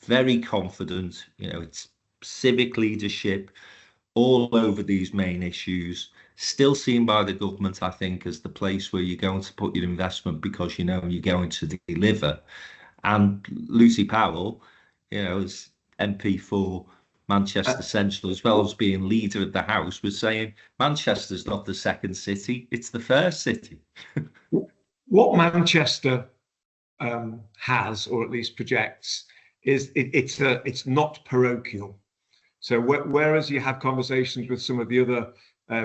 Very confident, it's civic leadership all over these main issues, still seen by the government, I think, as the place where you're going to put your investment because you're going to deliver. And Lucy Powell, as MP for Manchester Central, as well as being leader of the House, was saying Manchester's not the second city, it's the first city. What Manchester has, or at least projects, is it's not parochial. So whereas you have conversations with some of the other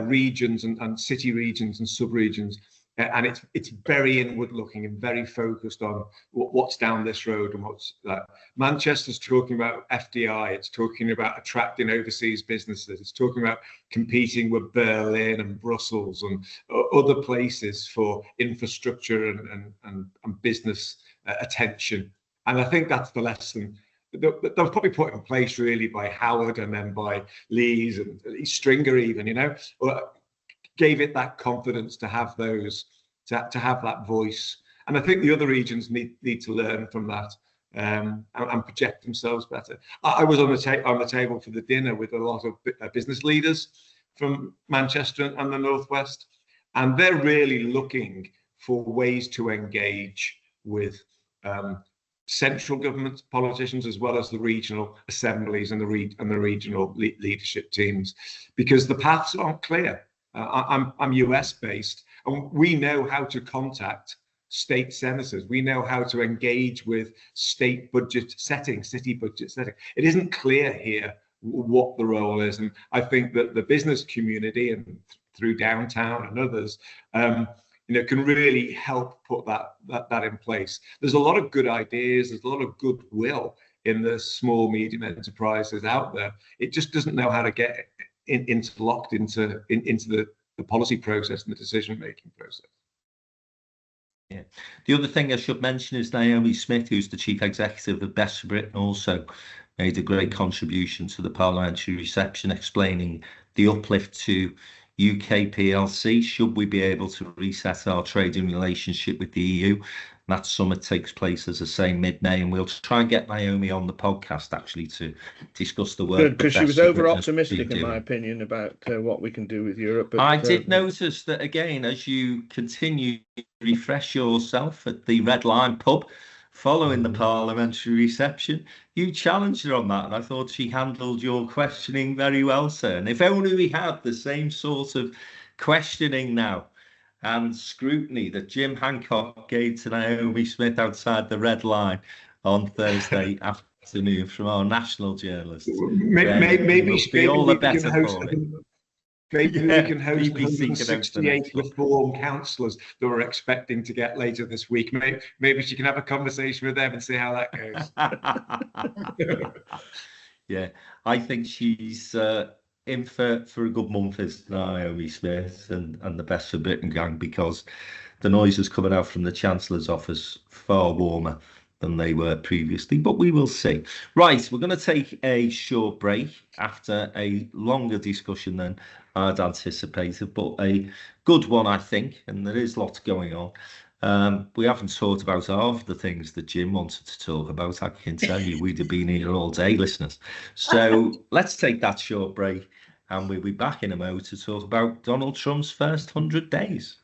regions and city regions and sub-regions, and it's very inward looking and very focused on what's down this road and what's that. Manchester's talking about FDI, it's talking about attracting overseas businesses, it's talking about competing with Berlin and Brussels and other places for infrastructure and business attention. And I think that's the lesson that was probably put in place really by Howard and then by Lees and Stringer even, gave it that confidence to have those, to have that voice. And I think the other regions need to learn from that and project themselves better. I was on the table for the dinner with a lot of business leaders from Manchester and the Northwest, and they're really looking for ways to engage with central government politicians as well as the regional assemblies and the regional leadership teams, because the paths aren't clear. I'm US based, and we know how to contact state senators. We know how to engage with state budget setting, city budget setting. It isn't clear here what the role is, and I think that the business community and through Downtown and others can really help put that in place. There's a lot of good ideas, there's a lot of goodwill in the small, medium enterprises out there. It just doesn't know how to get interlocked into the policy process and the decision-making process. Yeah. The other thing I should mention is Naomi Smith, who's the chief executive of Best for Britain, also made a great contribution to the parliamentary reception, explaining the uplift to UK PLC should we be able to reset our trading relationship with the EU. That summit takes place, as I say, mid-May, and we'll try and get Naomi on the podcast actually to discuss the work. Good, because she was over-optimistic, in my opinion, about what we can do with Europe. But, I did notice that, again, as you continue to refresh yourself at the Red Line pub following the parliamentary reception, you challenged her on that, and I thought she handled your questioning very well, sir. And if only we had the same sort of questioning now and scrutiny that Jim Hancock gave to Naomi Smith outside the Red Line on Thursday afternoon from our national journalists. Maybe be all the better for it. Maybe we can host 168 reform councillors that we're expecting to get later this week. Maybe she can have a conversation with them and see how that goes. Yeah, I think she's in for a good month is Naomi Smith and the Best for Britain gang, because the noises coming out from the Chancellor's office far warmer than they were previously, but we will see. Right, we're going to take a short break after a longer discussion than I'd anticipated, but a good one, I think, and there is lots going on. We haven't talked about half the things that Jim wanted to talk about. I can tell you we'd have been here all day, listeners. So let's take that short break, and we'll be back in a moment to talk about Donald Trump's first 100 days.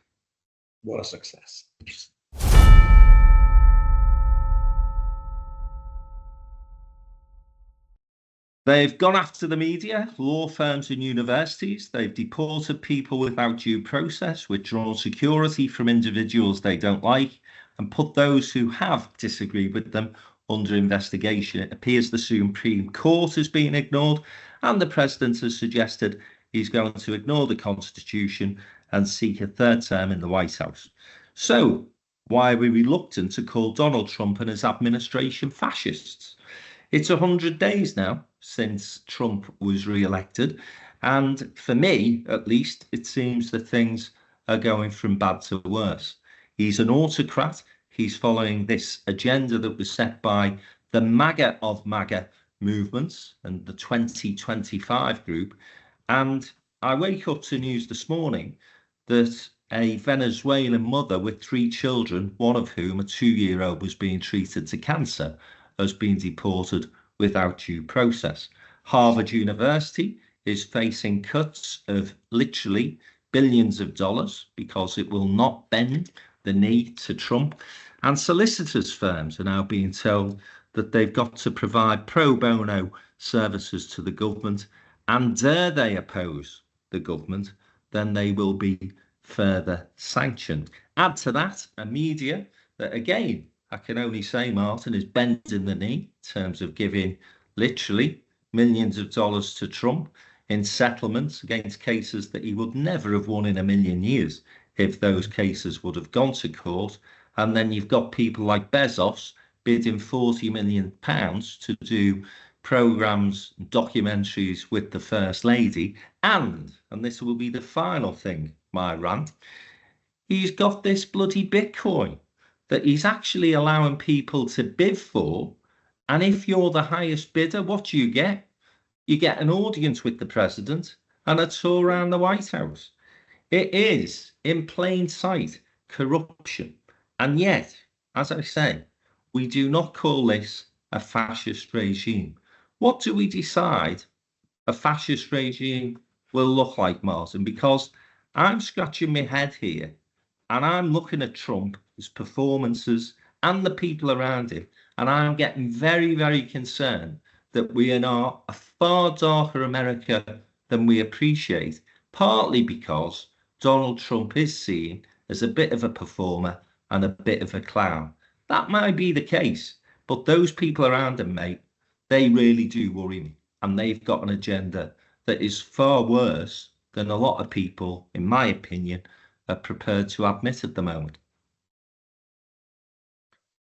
What a success. They've gone after the media, law firms and universities. They've deported people without due process, withdrawn security from individuals they don't like, and put those who have disagreed with them under investigation. It appears the Supreme Court is being ignored, and the President has suggested he's going to ignore the Constitution and seek a third term in the White House. So, why are we reluctant to call Donald Trump and his administration fascists? It's 100 days now since Trump was re-elected, and for me, at least, it seems that things are going from bad to worse. He's an autocrat. He's following this agenda that was set by the MAGA of MAGA movements and the 2025 group. And I wake up to news this morning that a Venezuelan mother with 3 children, one of whom, a 2-year-old, was being treated to cancer, has been deported without due process. Harvard University is facing cuts of literally billions of dollars because it will not bend the knee to Trump. And solicitors firms are now being told that they've got to provide pro bono services to the government, and dare they oppose the government, then they will be further sanctioned. Add to that a media that, again, I can only say, Martin, is bending the knee in terms of giving literally millions of dollars to Trump in settlements against cases that he would never have won in a million years if those cases would have gone to court. And then you've got people like Bezos bidding £40 million to do programmes, documentaries with the First Lady. And this will be the final thing, my rant, he's got this bloody Bitcoin that he's actually allowing people to bid for. And if you're the highest bidder, what do you get? You get an audience with the president and a tour around the White House. It is, in plain sight, corruption. And yet, as I say, we do not call this a fascist regime. What do we decide a fascist regime will look like, Martin? Because I'm scratching my head here and I'm looking at Trump, his performances and the people around him, and I'm getting very, very concerned that we are now a far darker America than we appreciate, partly because Donald Trump is seen as a bit of a performer and a bit of a clown. That might be the case, but those people around him, mate, they really do worry me, and they've got an agenda that is far worse than a lot of people, in my opinion, are prepared to admit at the moment.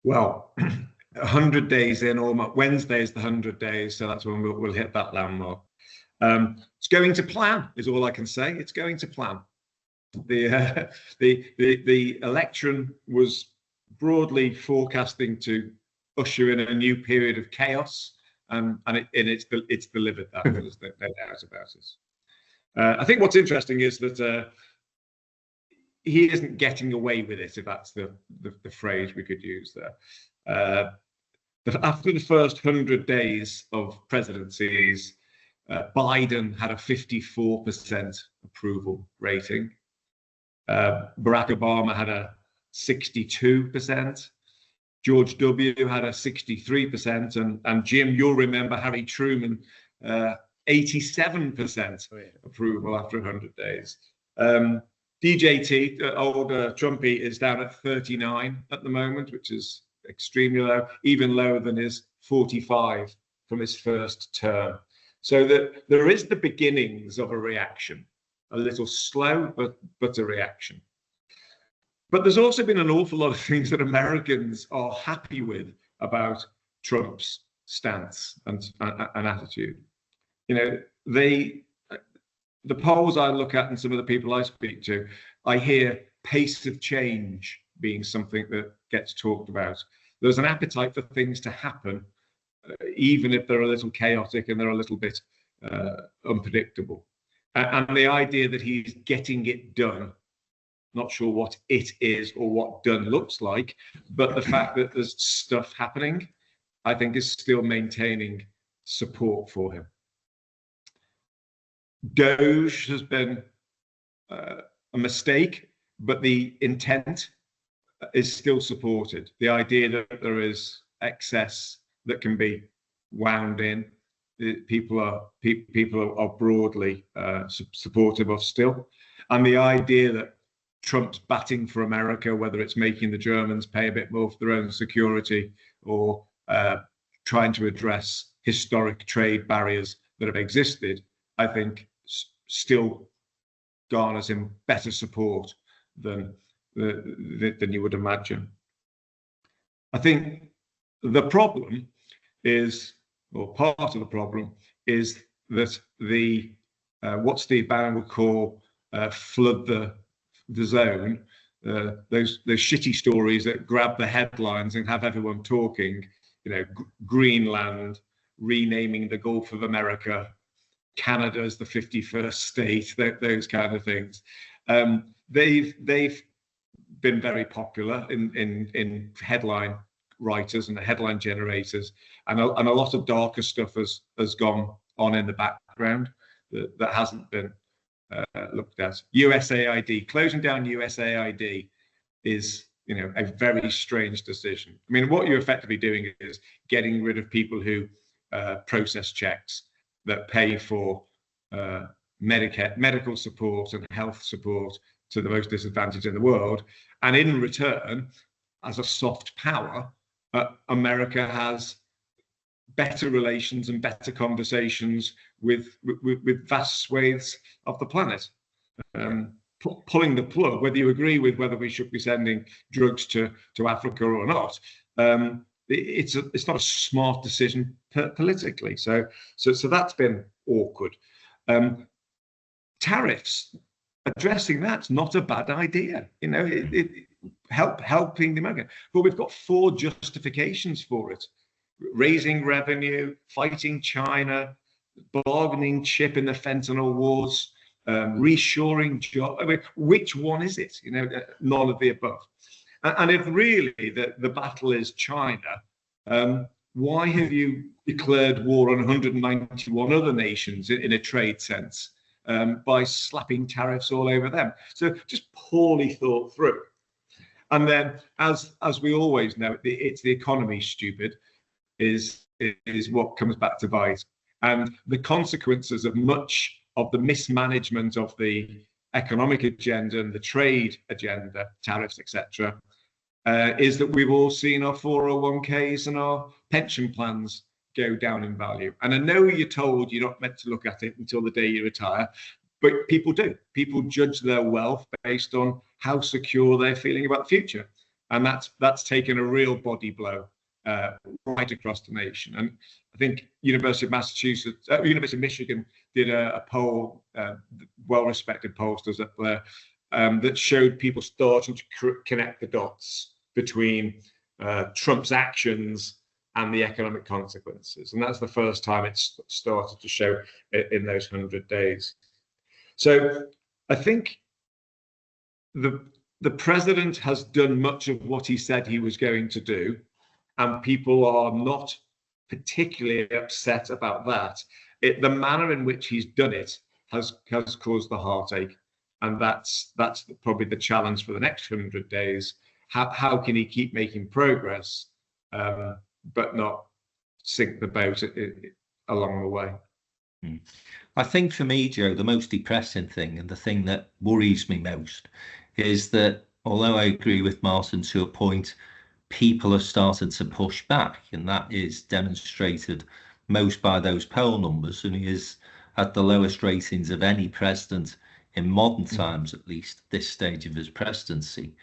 Well, 100 days in, or Wednesday is the 100 days, so that's when we'll hit that landmark. It's going to plan, is all I can say. It's going to plan. The election was broadly forecasting to usher in a new period of chaos, and it's delivered that. There's no doubt about it. I think what's interesting is that he isn't getting away with it, if that's the phrase we could use there. But after the first 100 days of presidencies, Biden had a 54% approval rating. Barack Obama had a 62%. George W. had a 63%. And Jim, you'll remember Harry Truman, 87% approval after 100 days. DJT, old Trumpy, is down at 39 at the moment, which is extremely low, even lower than his 45 from his first term. So that there is the beginnings of a reaction, a little slow, but a reaction. But there's also been an awful lot of things that Americans are happy with about Trump's stance and attitude. You know, the polls I look at and some of the people I speak to, I hear pace of change being something that gets talked about. There's an appetite for things to happen, even if they're a little chaotic and they're a little bit unpredictable. And the idea that he's getting it done, not sure what it is or what done looks like, but the fact that there's stuff happening, I think is still maintaining support for him. Doge has been a mistake, but the intent is still supported. The idea that there is excess that can be wound in, people are broadly supportive of still, and the idea that Trump's batting for America, whether it's making the Germans pay a bit more for their own security or trying to address historic trade barriers that have existed, I think still garners him better support than you would imagine. I think the problem is, or part of the problem is that the what Steve Bannon would call flood the zone, those shitty stories that grab the headlines and have everyone talking, Greenland renaming the Gulf of America, Canada as the 51st state, those kind of things. They've been very popular in headline writers and the headline generators, and a lot of darker stuff has gone on in the background that hasn't been looked at. USAID, closing down USAID is a very strange decision. I mean, what you're effectively doing is getting rid of people who process checks that pay for medical support and health support to the most disadvantaged in the world, and in return, as a soft power, America has better relations and better conversations with vast swathes of the planet. Pulling the plug, whether you agree with whether we should be sending drugs to Africa or not, it's not a smart decision politically. So that's been awkward. Tariffs, addressing that's not a bad idea. Helping the American, but we've got 4 justifications for it: raising revenue, fighting China, bargaining chip in the fentanyl wars, reshoring jobs. I mean, which one is it? None of the above. And if really the battle is China, why have you declared war on 191 other nations in a trade sense by slapping tariffs all over them? So just poorly thought through. And then, as we always know, it's the economy, stupid, is what comes back to bite. And the consequences of much of the mismanagement of the economic agenda and the trade agenda, tariffs, etc., is that we've all seen our 401ks and our pension plans go down in value. And I know you're told you're not meant to look at it until the day you retire, but people do. People judge their wealth based on how secure they're feeling about the future. And that's taken a real body blow right across the nation. And I think University of Michigan did a poll, well-respected pollsters up there, that showed people starting to connect the dots between Trump's actions and the economic consequences. And that's the first time it's started to show in those 100 days. So I think the president has done much of what he said he was going to do, and people are not particularly upset about that. The manner in which he's done it has caused the heartache, and that's probably the challenge for the next 100 days. How can he keep making progress, but not sink the boat along the way? I think for me, Joe, the most depressing thing and the thing that worries me most is that, although I agree with Martin to a point, people are starting to push back, and that is demonstrated most by those poll numbers, and he is at the lowest ratings of any president in modern times, at least at this stage of his presidency.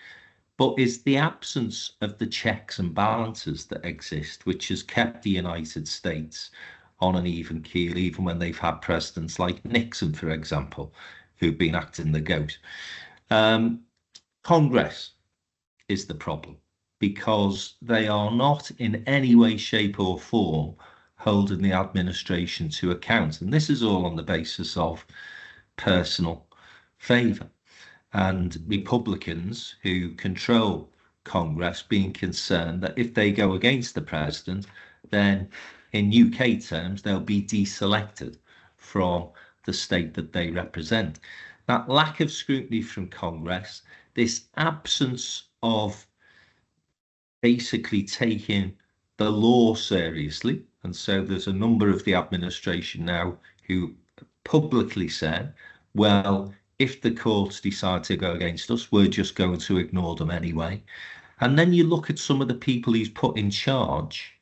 But is the absence of the checks and balances that exist, which has kept the United States on an even keel, even when they've had presidents like Nixon, for example, who've been acting the goat. Congress is the problem, because they are not in any way, shape or form holding the administration to account. And this is all on the basis of personal favour. And Republicans who control Congress being concerned that if they go against the president, then in UK terms, they'll be deselected from the state that they represent. That lack of scrutiny from Congress, this absence of basically taking the law seriously. And so there's a number of the administration now who publicly said, well, if the courts decide to go against us, we're just going to ignore them anyway. And then you look at some of the people he's put in charge,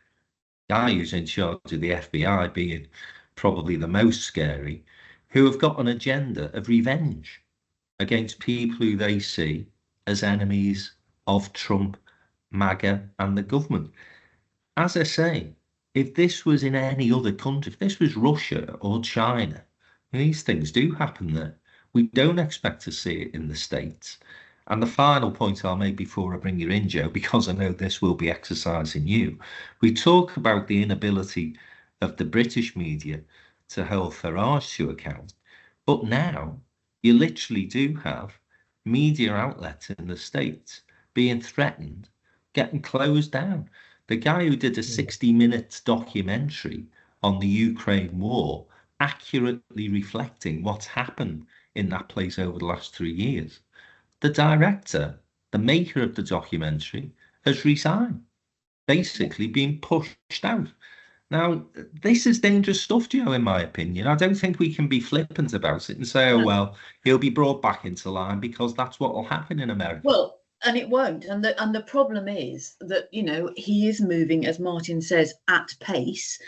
guy who's in charge of the FBI being probably the most scary, who have got an agenda of revenge against people who they see as enemies of Trump, MAGA and the government. As I say, if this was in any other country, if this was Russia or China, these things do happen there. We don't expect to see it in the States. And the final point I'll make before I bring you in, Joe, because I know this will be exercising you, we talk about the inability of the British media to hold Farage to account. But now you literally do have media outlets in the States being threatened, getting closed down. The guy who did a 60-minute documentary on the Ukraine war, accurately reflecting what's happened in that place over the last 3 years. The director, the maker of the documentary, has resigned, basically being pushed out. Now, this is dangerous stuff, Joe, in my opinion. I don't think we can be flippant about it and say, oh, well, he'll be brought back into line, because that's what will happen in America. Well, and it won't. And the problem is that, you know, he is moving, as Martin says, at pace.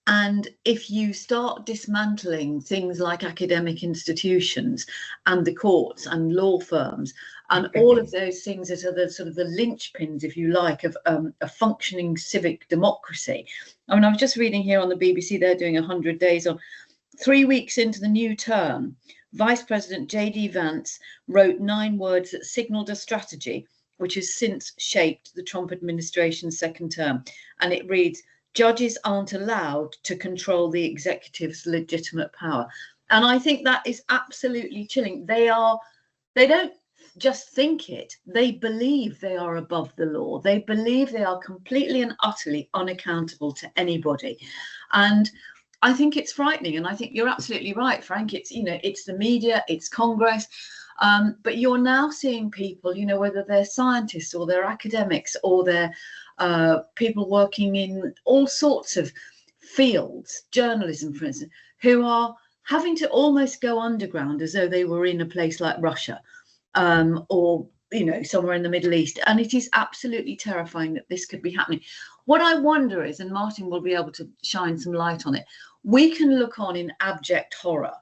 And if you start dismantling things like academic institutions and the courts and law firms and all of those things that are the sort of the linchpins, if you like, of a functioning civic democracy. I mean, I was just reading here on the BBC, they're doing 100 days on 3 weeks into the new term. Vice President J.D. Vance wrote 9 words that signalled a strategy which has since shaped the Trump administration's second term. And it reads, judges aren't allowed to control the executive's legitimate power. And I think that is absolutely chilling. They don't just think it, they believe they are above the law. They believe they are completely and utterly unaccountable to anybody. And I think it's frightening. And I think you're absolutely right, Frank. It's, you know, it's the media, it's Congress. But you're now seeing people, you know, whether they're scientists or they're academics or they're people working in all sorts of fields, journalism, for instance, who are having to almost go underground as though they were in a place like Russia or, you know, somewhere in the Middle East. And it is absolutely terrifying that this could be happening. What I wonder is, and Martin will be able to shine some light on it, we can look on in abject horror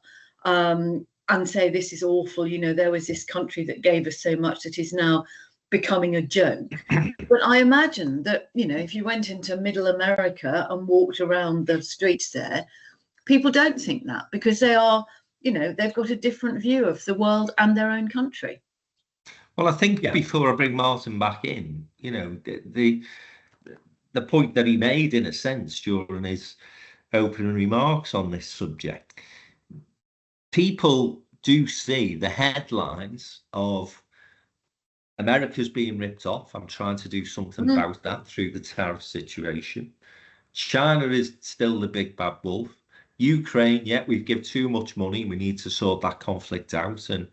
and say, this is awful. You know, there was this country that gave us so much that is now becoming a joke. But I imagine that, you know, if you went into middle America and walked around the streets there, people don't think that, because they are, you know, they've got a different view of the world and their own country. Well, I think before I bring Martin back in, you know, the point that he made, in a sense, during his opening remarks on this subject, people do see the headlines of America's being ripped off. I'm trying to do something about that through the tariff situation. China is still the big bad wolf. Ukraine, we've given too much money. We need to sort that conflict out. And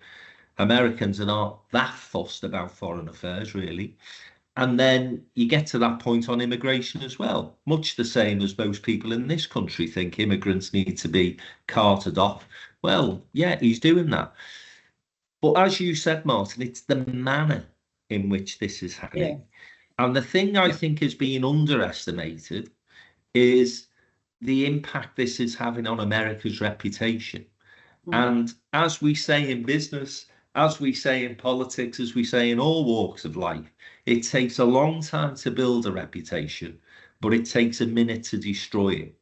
Americans are not that fussed about foreign affairs, really. And then you get to that point on immigration as well, much the same as most people in this country think immigrants need to be carted off. Well, yeah, he's doing that. But as you said, Martin, it's the manner in which this is happening. Yeah. And the thing I think is being underestimated is the impact this is having on America's reputation. And as we say in business, as we say in politics, as we say in all walks of life, it takes a long time to build a reputation, but it takes a minute to destroy it.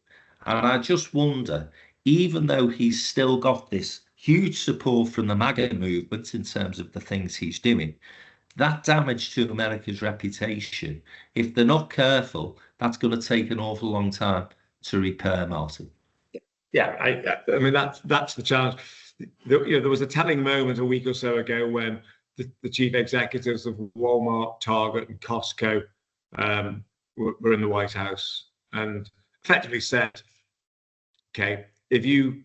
And I just wonder, even though he's still got this huge support from the MAGA movement in terms of the things he's doing, that damage to America's reputation, if they're not careful, that's going to take an awful long time to repair, Martin. Yeah, I mean that's the challenge. There was a telling moment a week or so ago when the chief executives of Walmart, Target, and Costco were in the White House and effectively said, "Okay, if you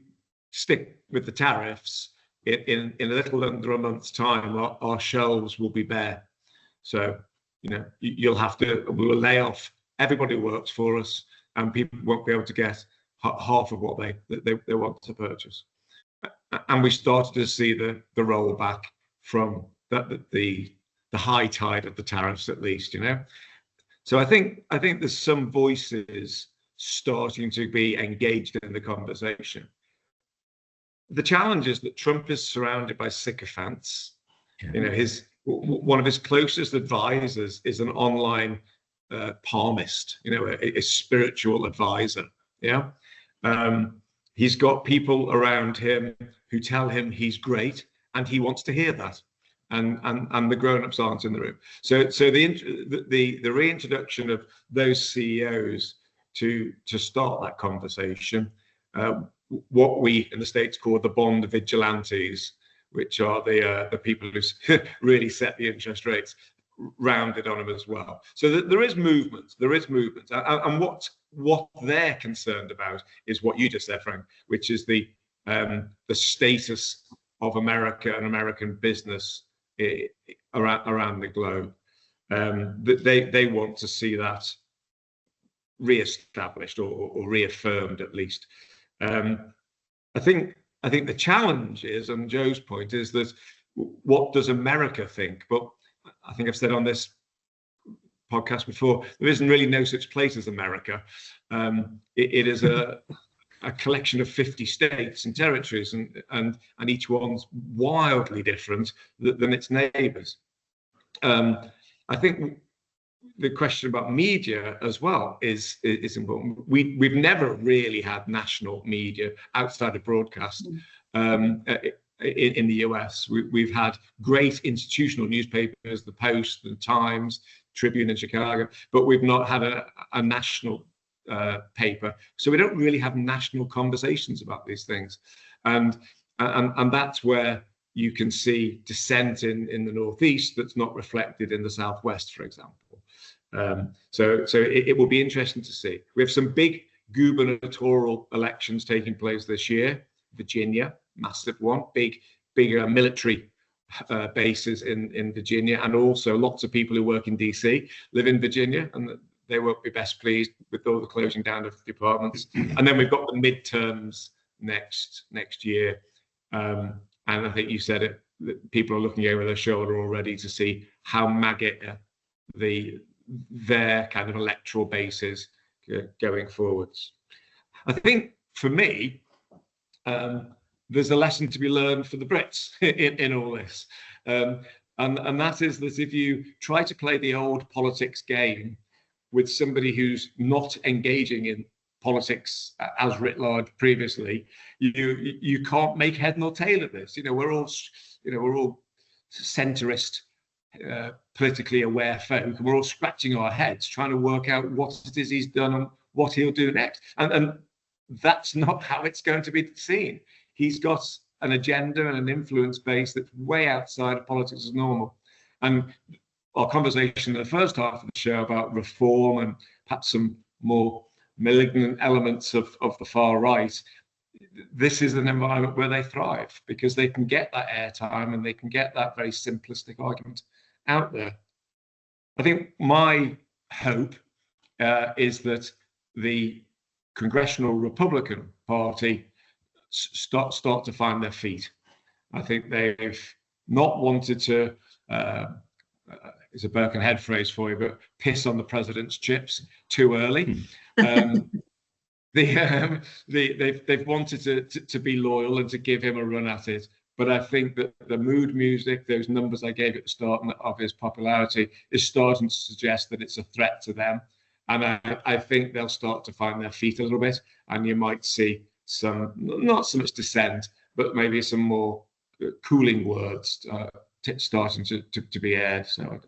stick with the tariffs, in a little under a month's time, our shelves will be bare. So, you'll have to, we'll lay off everybody who works for us, and people won't be able to get half of what they want to purchase." And we started to see the rollback from the high tide of the tariffs, at least, So I think there's some voices starting to be engaged in the conversation. The challenge is that Trump is surrounded by sycophants. Yeah. One of his closest advisors is an online palmist, a spiritual advisor. Yeah. He's got people around him who tell him he's great, and he wants to hear that. And the grown-ups aren't in the room. So the reintroduction of those CEOs to start that conversation, what we in the States call the bond vigilantes, which are the people who really set the interest rates, rounded on them as well. So there is movement. And what they're concerned about is what you just said, Frank, which is the status of America and American business around the globe. They want to see that re-established or reaffirmed, at least. I think the challenge is, and Joe's point is, that what does America think? But I think I've said on this podcast before, there isn't really no such place as America. It is a collection of 50 states and territories, and each one's wildly different than its neighbours. I think the question about media as well is important. We've never really had national media outside of broadcast. In the US, we've had great institutional newspapers, the Post, the Times, Tribune in Chicago, but we've not had a national paper. So we don't really have national conversations about these things. And that's where you can see dissent in the Northeast that's not reflected in the Southwest, for example. So it will be interesting to see. We have some big gubernatorial elections taking place this year. Virginia, massive one, big military bases in Virginia, and also lots of people who work in DC live in Virginia, and they won't be best pleased with all the closing down of departments. And then we've got the midterms next year, and I think you said it, that people are looking over their shoulder already to see how MAGA their kind of electoral bases going forwards. I think for me, there's a lesson to be learned for the Brits in all this, and that is that if you try to play the old politics game with somebody who's not engaging in politics as writ large previously, you can't make head nor tail of this. We're all centrist, politically aware folk, and we're all scratching our heads trying to work out what it is he's done and what he'll do next. And that's not how it's going to be seen. He's got an agenda and an influence base that's way outside of politics as normal. And our conversation in the first half of the show about reform and perhaps some more malignant elements of the far right, this is an environment where they thrive because they can get that airtime and they can get that very simplistic argument out there. I think my hope is that the Congressional Republican Party start to find their feet. I think they've not wanted to, it's a Birkenhead phrase for you, but piss on the president's chips too early. They've wanted to be loyal and to give him a run at it. But I think that the mood music, those numbers I gave at the start of his popularity, is starting to suggest that it's a threat to them. And I think they'll start to find their feet a little bit, and you might see some, not so much dissent, but maybe some more cooling words starting to be aired. So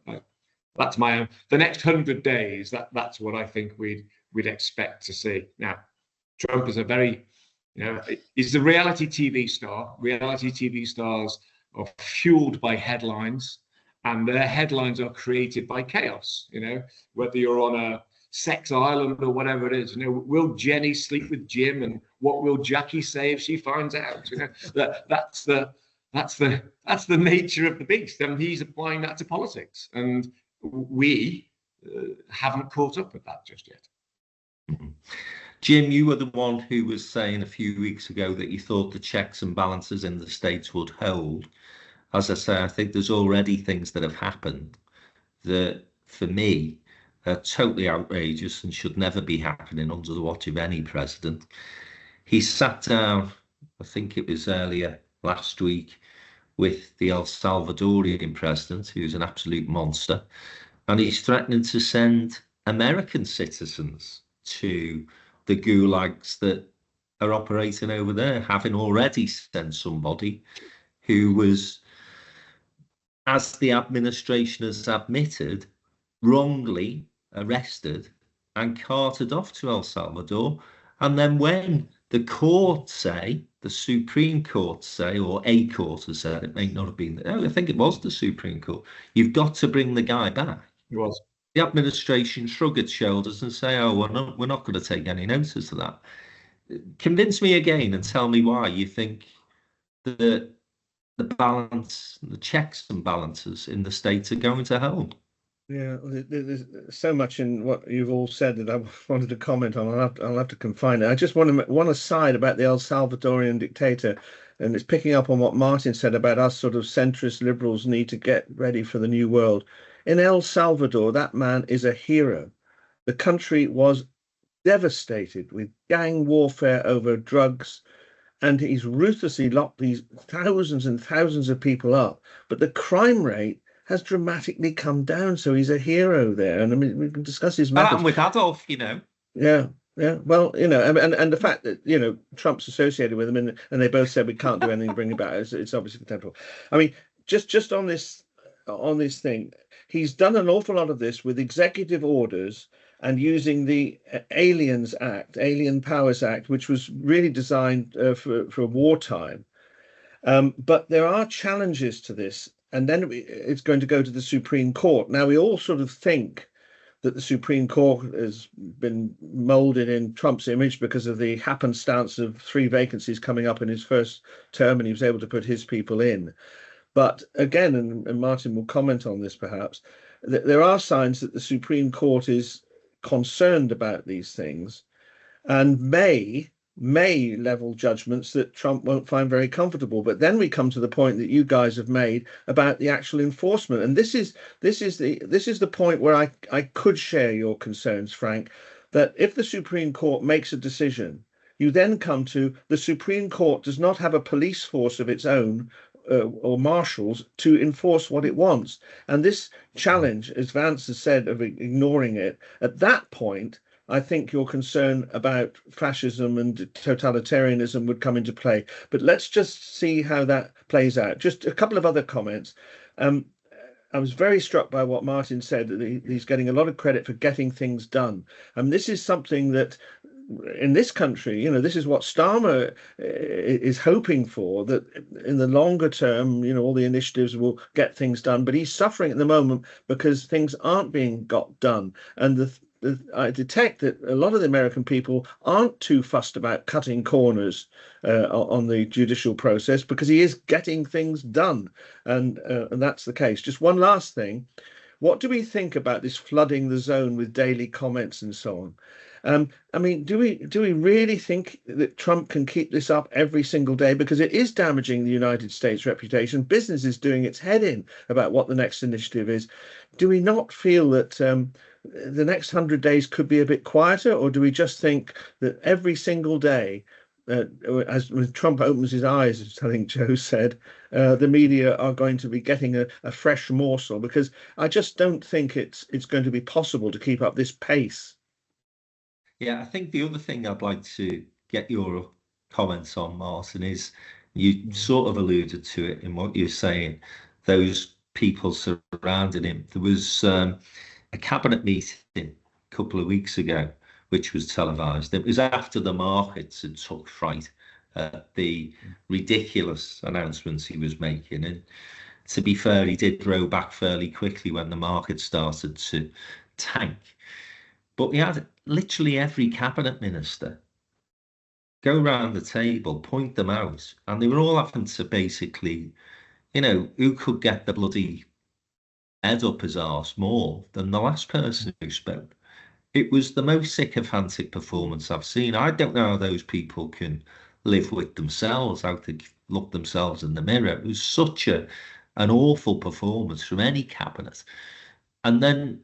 that's my own. The next 100 days, that's what I think we'd expect to see. Now, Trump is a very, he's a reality TV star. Reality TV stars are fueled by headlines, and their headlines are created by chaos. Whether you're on a sex island or whatever it is, will Jenny sleep with Jim, and what will Jackie say if she finds out? That's the nature of the beast, and he's applying that to politics, and we haven't caught up with that just yet. Jim, you were the one who was saying a few weeks ago that you thought the checks and balances in the States would hold. As I say, I think there's already things that have happened that, for me, are totally outrageous and should never be happening under the watch of any president. He sat down, I think it was earlier last week, with the El Salvadorian president, who's an absolute monster, and he's threatening to send American citizens to the gulags that are operating over there, having already sent somebody who was, as the administration has admitted, wrongly arrested and carted off to El Salvador. And then when the court say, the Supreme Court say, or a court has said, it may not have been, I think it was the Supreme Court, you've got to bring the guy back. It was. The administration shrug its shoulders and say, oh, we're not going to take any notice of that. Convince me again and tell me why you think that the balance, the checks and balances in the States are going to hold. Yeah, there's so much in what you've all said that I wanted to comment on. I'll have to confine it. I just want to one aside about the El Salvadorian dictator, and it's picking up on what Martin said about us sort of centrist liberals need to get ready for the new world. In El Salvador, that man is a hero. The country was devastated with gang warfare over drugs, and he's ruthlessly locked these thousands and thousands of people up. But the crime rate has dramatically come down, so he's a hero there. And I mean, we can discuss his methods. And with Adolf, Yeah. Well, and the fact that, Trump's associated with him, and they both said we can't do anything to bring it back. It's obviously contemptible. I mean, just on this thing, he's done an awful lot of this with executive orders and using the Alien Powers Act, which was really designed for wartime. But there are challenges to this. And then it's going to go to the Supreme Court. Now, we all sort of think that the Supreme Court has been molded in Trump's image because of the happenstance of 3 vacancies coming up in his first term, and he was able to put his people in. But again, and Martin will comment on this perhaps, there are signs that the Supreme Court is concerned about these things and may level judgments that Trump won't find very comfortable. But then we come to the point that you guys have made about the actual enforcement, and this is the point where I could share your concerns, Frank, that if the Supreme Court makes a decision, you then come to the Supreme Court does not have a police force of its own or marshals to enforce what it wants. And this challenge, as Vance has said, of ignoring it, at that point, I think your concern about fascism and totalitarianism would come into play. But let's just see how that plays out. Just a couple of other comments. I was very struck by what Martin said, that he's getting a lot of credit for getting things done. And this is something that in this country, this is what Starmer is hoping for, that in the longer term, all the initiatives will get things done. But he's suffering at the moment because things aren't being got done. And I detect that a lot of the American people aren't too fussed about cutting corners on the judicial process because he is getting things done. And that's the case. Just one last thing. What do we think about this flooding the zone with daily comments and so on? I mean, do we really think that Trump can keep this up every single day? Because it is damaging the United States reputation. Business is doing its head in about what the next initiative is. Do we not feel that the next 100 days could be a bit quieter, or do we just think that every single day, as when Trump opens his eyes, as I think Joe said, the media are going to be getting a fresh morsel? Because I just don't think it's going to be possible to keep up this pace. Yeah, I think the other thing I'd like to get your comments on, Martin, is you sort of alluded to it in what you're saying. Those people surrounding him. There was a cabinet meeting a couple of weeks ago, which was televised. It was after the markets had took fright at the ridiculous announcements he was making. And to be fair, he did row back fairly quickly when the market started to tank. But we had literally every cabinet minister go round the table, point them out, and they were all having to basically, who could get the bloody head up his arse more than the last person who spoke. It was the most sycophantic performance I've seen. I don't know how those people can live with themselves, how to look themselves in the mirror. It was such an awful performance from any cabinet. And then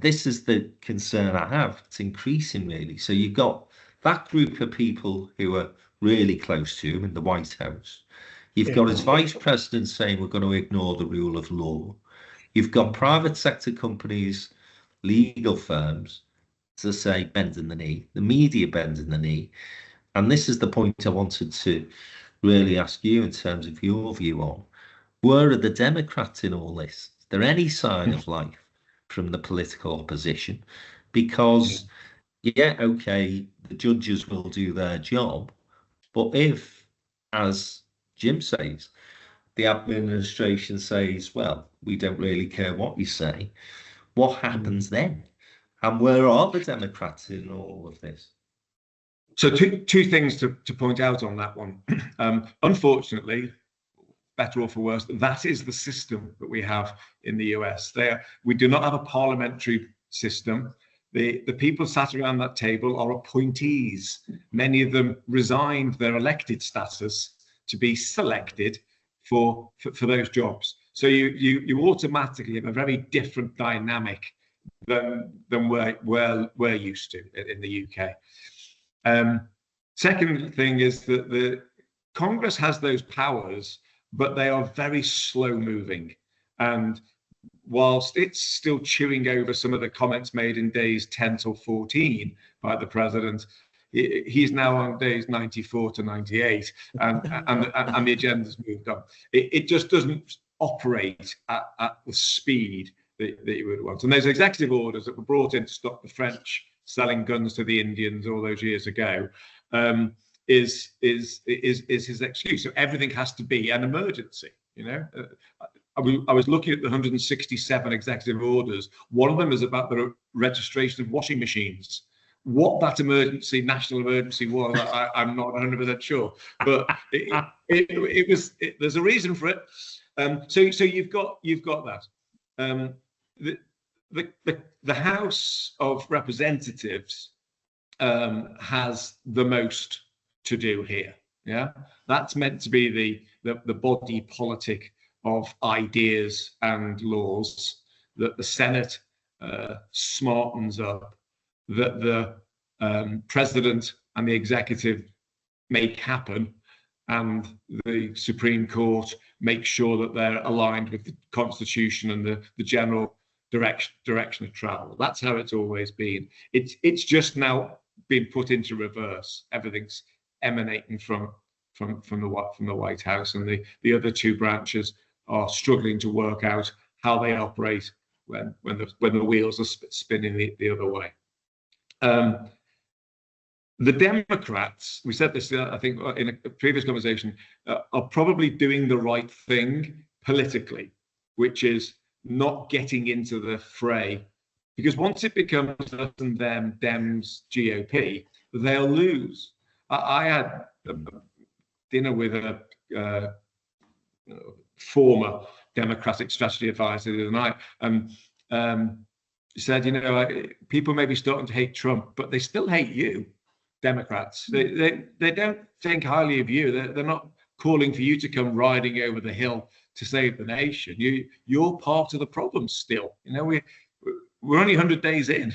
this is the concern I have. It's increasing, really. So you've got that group of people who are really close to him in the White House. You've got his vice president saying we're going to ignore the rule of law. You've got private sector companies, legal firms, to say bending the knee, the media bending the knee. And this is the point I wanted to really ask you in terms of your view on. Where are the Democrats in all this? Is there any sign of life from the political opposition? Because, yeah, okay, the judges will do their job. But if, as Jim says, the administration says, well, we don't really care what you say, what happens then? And where are the Democrats in all of this? So two things to point out on that one. Unfortunately, better or for worse, that is the system that we have in the US. We do not have a parliamentary system. The people sat around that table are appointees. Many of them resigned their elected status to be selected for those jobs. So you automatically have a very different dynamic than we're used to in the UK. Second thing is that the Congress has those powers, but they are very slow moving. And whilst it's still chewing over some of the comments made in days 10 till 14 by the president, he's now on days 94 to 98, and the agenda's moved on. It just doesn't operate at the speed that you would want. And those executive orders that were brought in to stop the French selling guns to the Indians all those years ago is his excuse. So everything has to be an emergency. I was looking at the 167 executive orders. One of them is about the registration of washing machines. What that national emergency was, I'm not 100% sure, but it was. There's a reason for it. So you've got that. The House of Representatives has the most to do here. Yeah, that's meant to be the body politic of ideas and laws that the Senate smartens up, that the president and the executive make happen, and the Supreme Court make sure that they're aligned with the Constitution and the general direction of travel. That's how it's always been. It's just now been put into reverse. Everything's emanating from the White House, and the other two branches are struggling to work out how they operate when the wheels are spinning the other way. The Democrats, we said this, I think, in a previous conversation, are probably doing the right thing politically, which is not getting into the fray, because once it becomes us and them, Dems, GOP, they'll lose. I had a dinner with a former Democratic strategy advisor the other night, and said, people may be starting to hate Trump, but they still hate you, Democrats. They don't think highly of you. They're not calling for you to come riding over the hill to save the nation. You're part of the problem still. We're only 100 days in.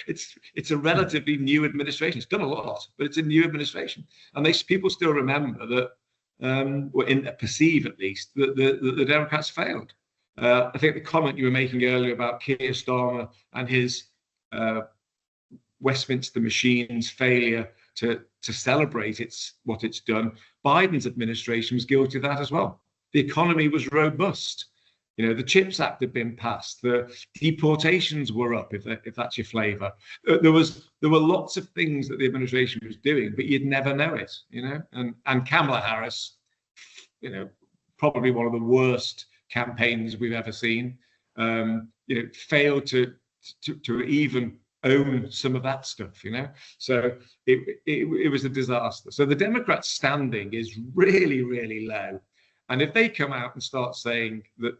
It's a relatively new administration. It's done a lot, but it's a new administration, and people still remember that, perceive at least, that the Democrats failed. I think the comment you were making earlier about Keir Starmer and his Westminster machine's failure to celebrate what it's done. Biden's administration was guilty of that as well. The economy was robust. You know, the CHIPS Act had been passed. The deportations were up, if that's your flavour. There were lots of things that the administration was doing, but you'd never know it. You know, and Kamala Harris, you know, probably one of the worst campaigns we've ever seen. You know, failed to even own some of that stuff. You know, so it was a disaster. So the Democrats' standing is really, really low. And if they come out and start saying that,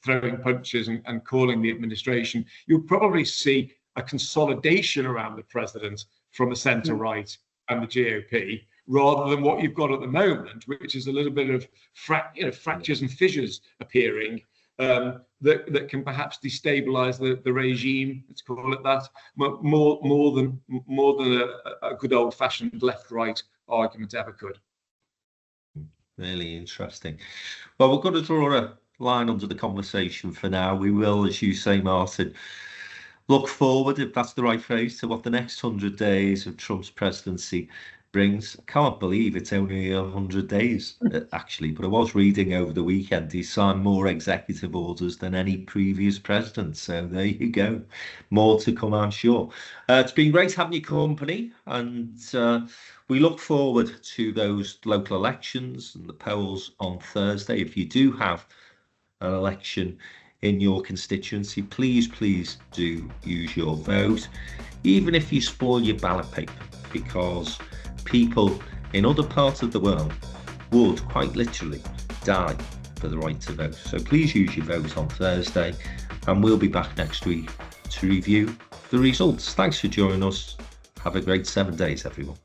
throwing punches and calling the administration, you'll probably see a consolidation around the president from the centre right and the GOP, rather than what you've got at the moment, which is a little bit of fractures and fissures appearing that can perhaps destabilise the regime. Let's call it that, more than a good old-fashioned left-right argument ever could. Really interesting. Well, we're going to draw a line under the conversation for now. We will, as you say, Martin, look forward, if that's the right phrase, to what the next 100 days of Trump's presidency brings. I can't believe it's only 100 days, actually, but I was reading over the weekend he signed more executive orders than any previous president. So there you go. More to come, I'm sure. It's been great having your company, and we look forward to those local elections and the polls on Thursday. If you do have an election in your constituency, please do use your vote, even if you spoil your ballot paper, because people in other parts of the world would quite literally die for the right to vote. So please use your vote on Thursday, and we'll be back next week to review the results. Thanks for joining us. Have a great 7 days, everyone.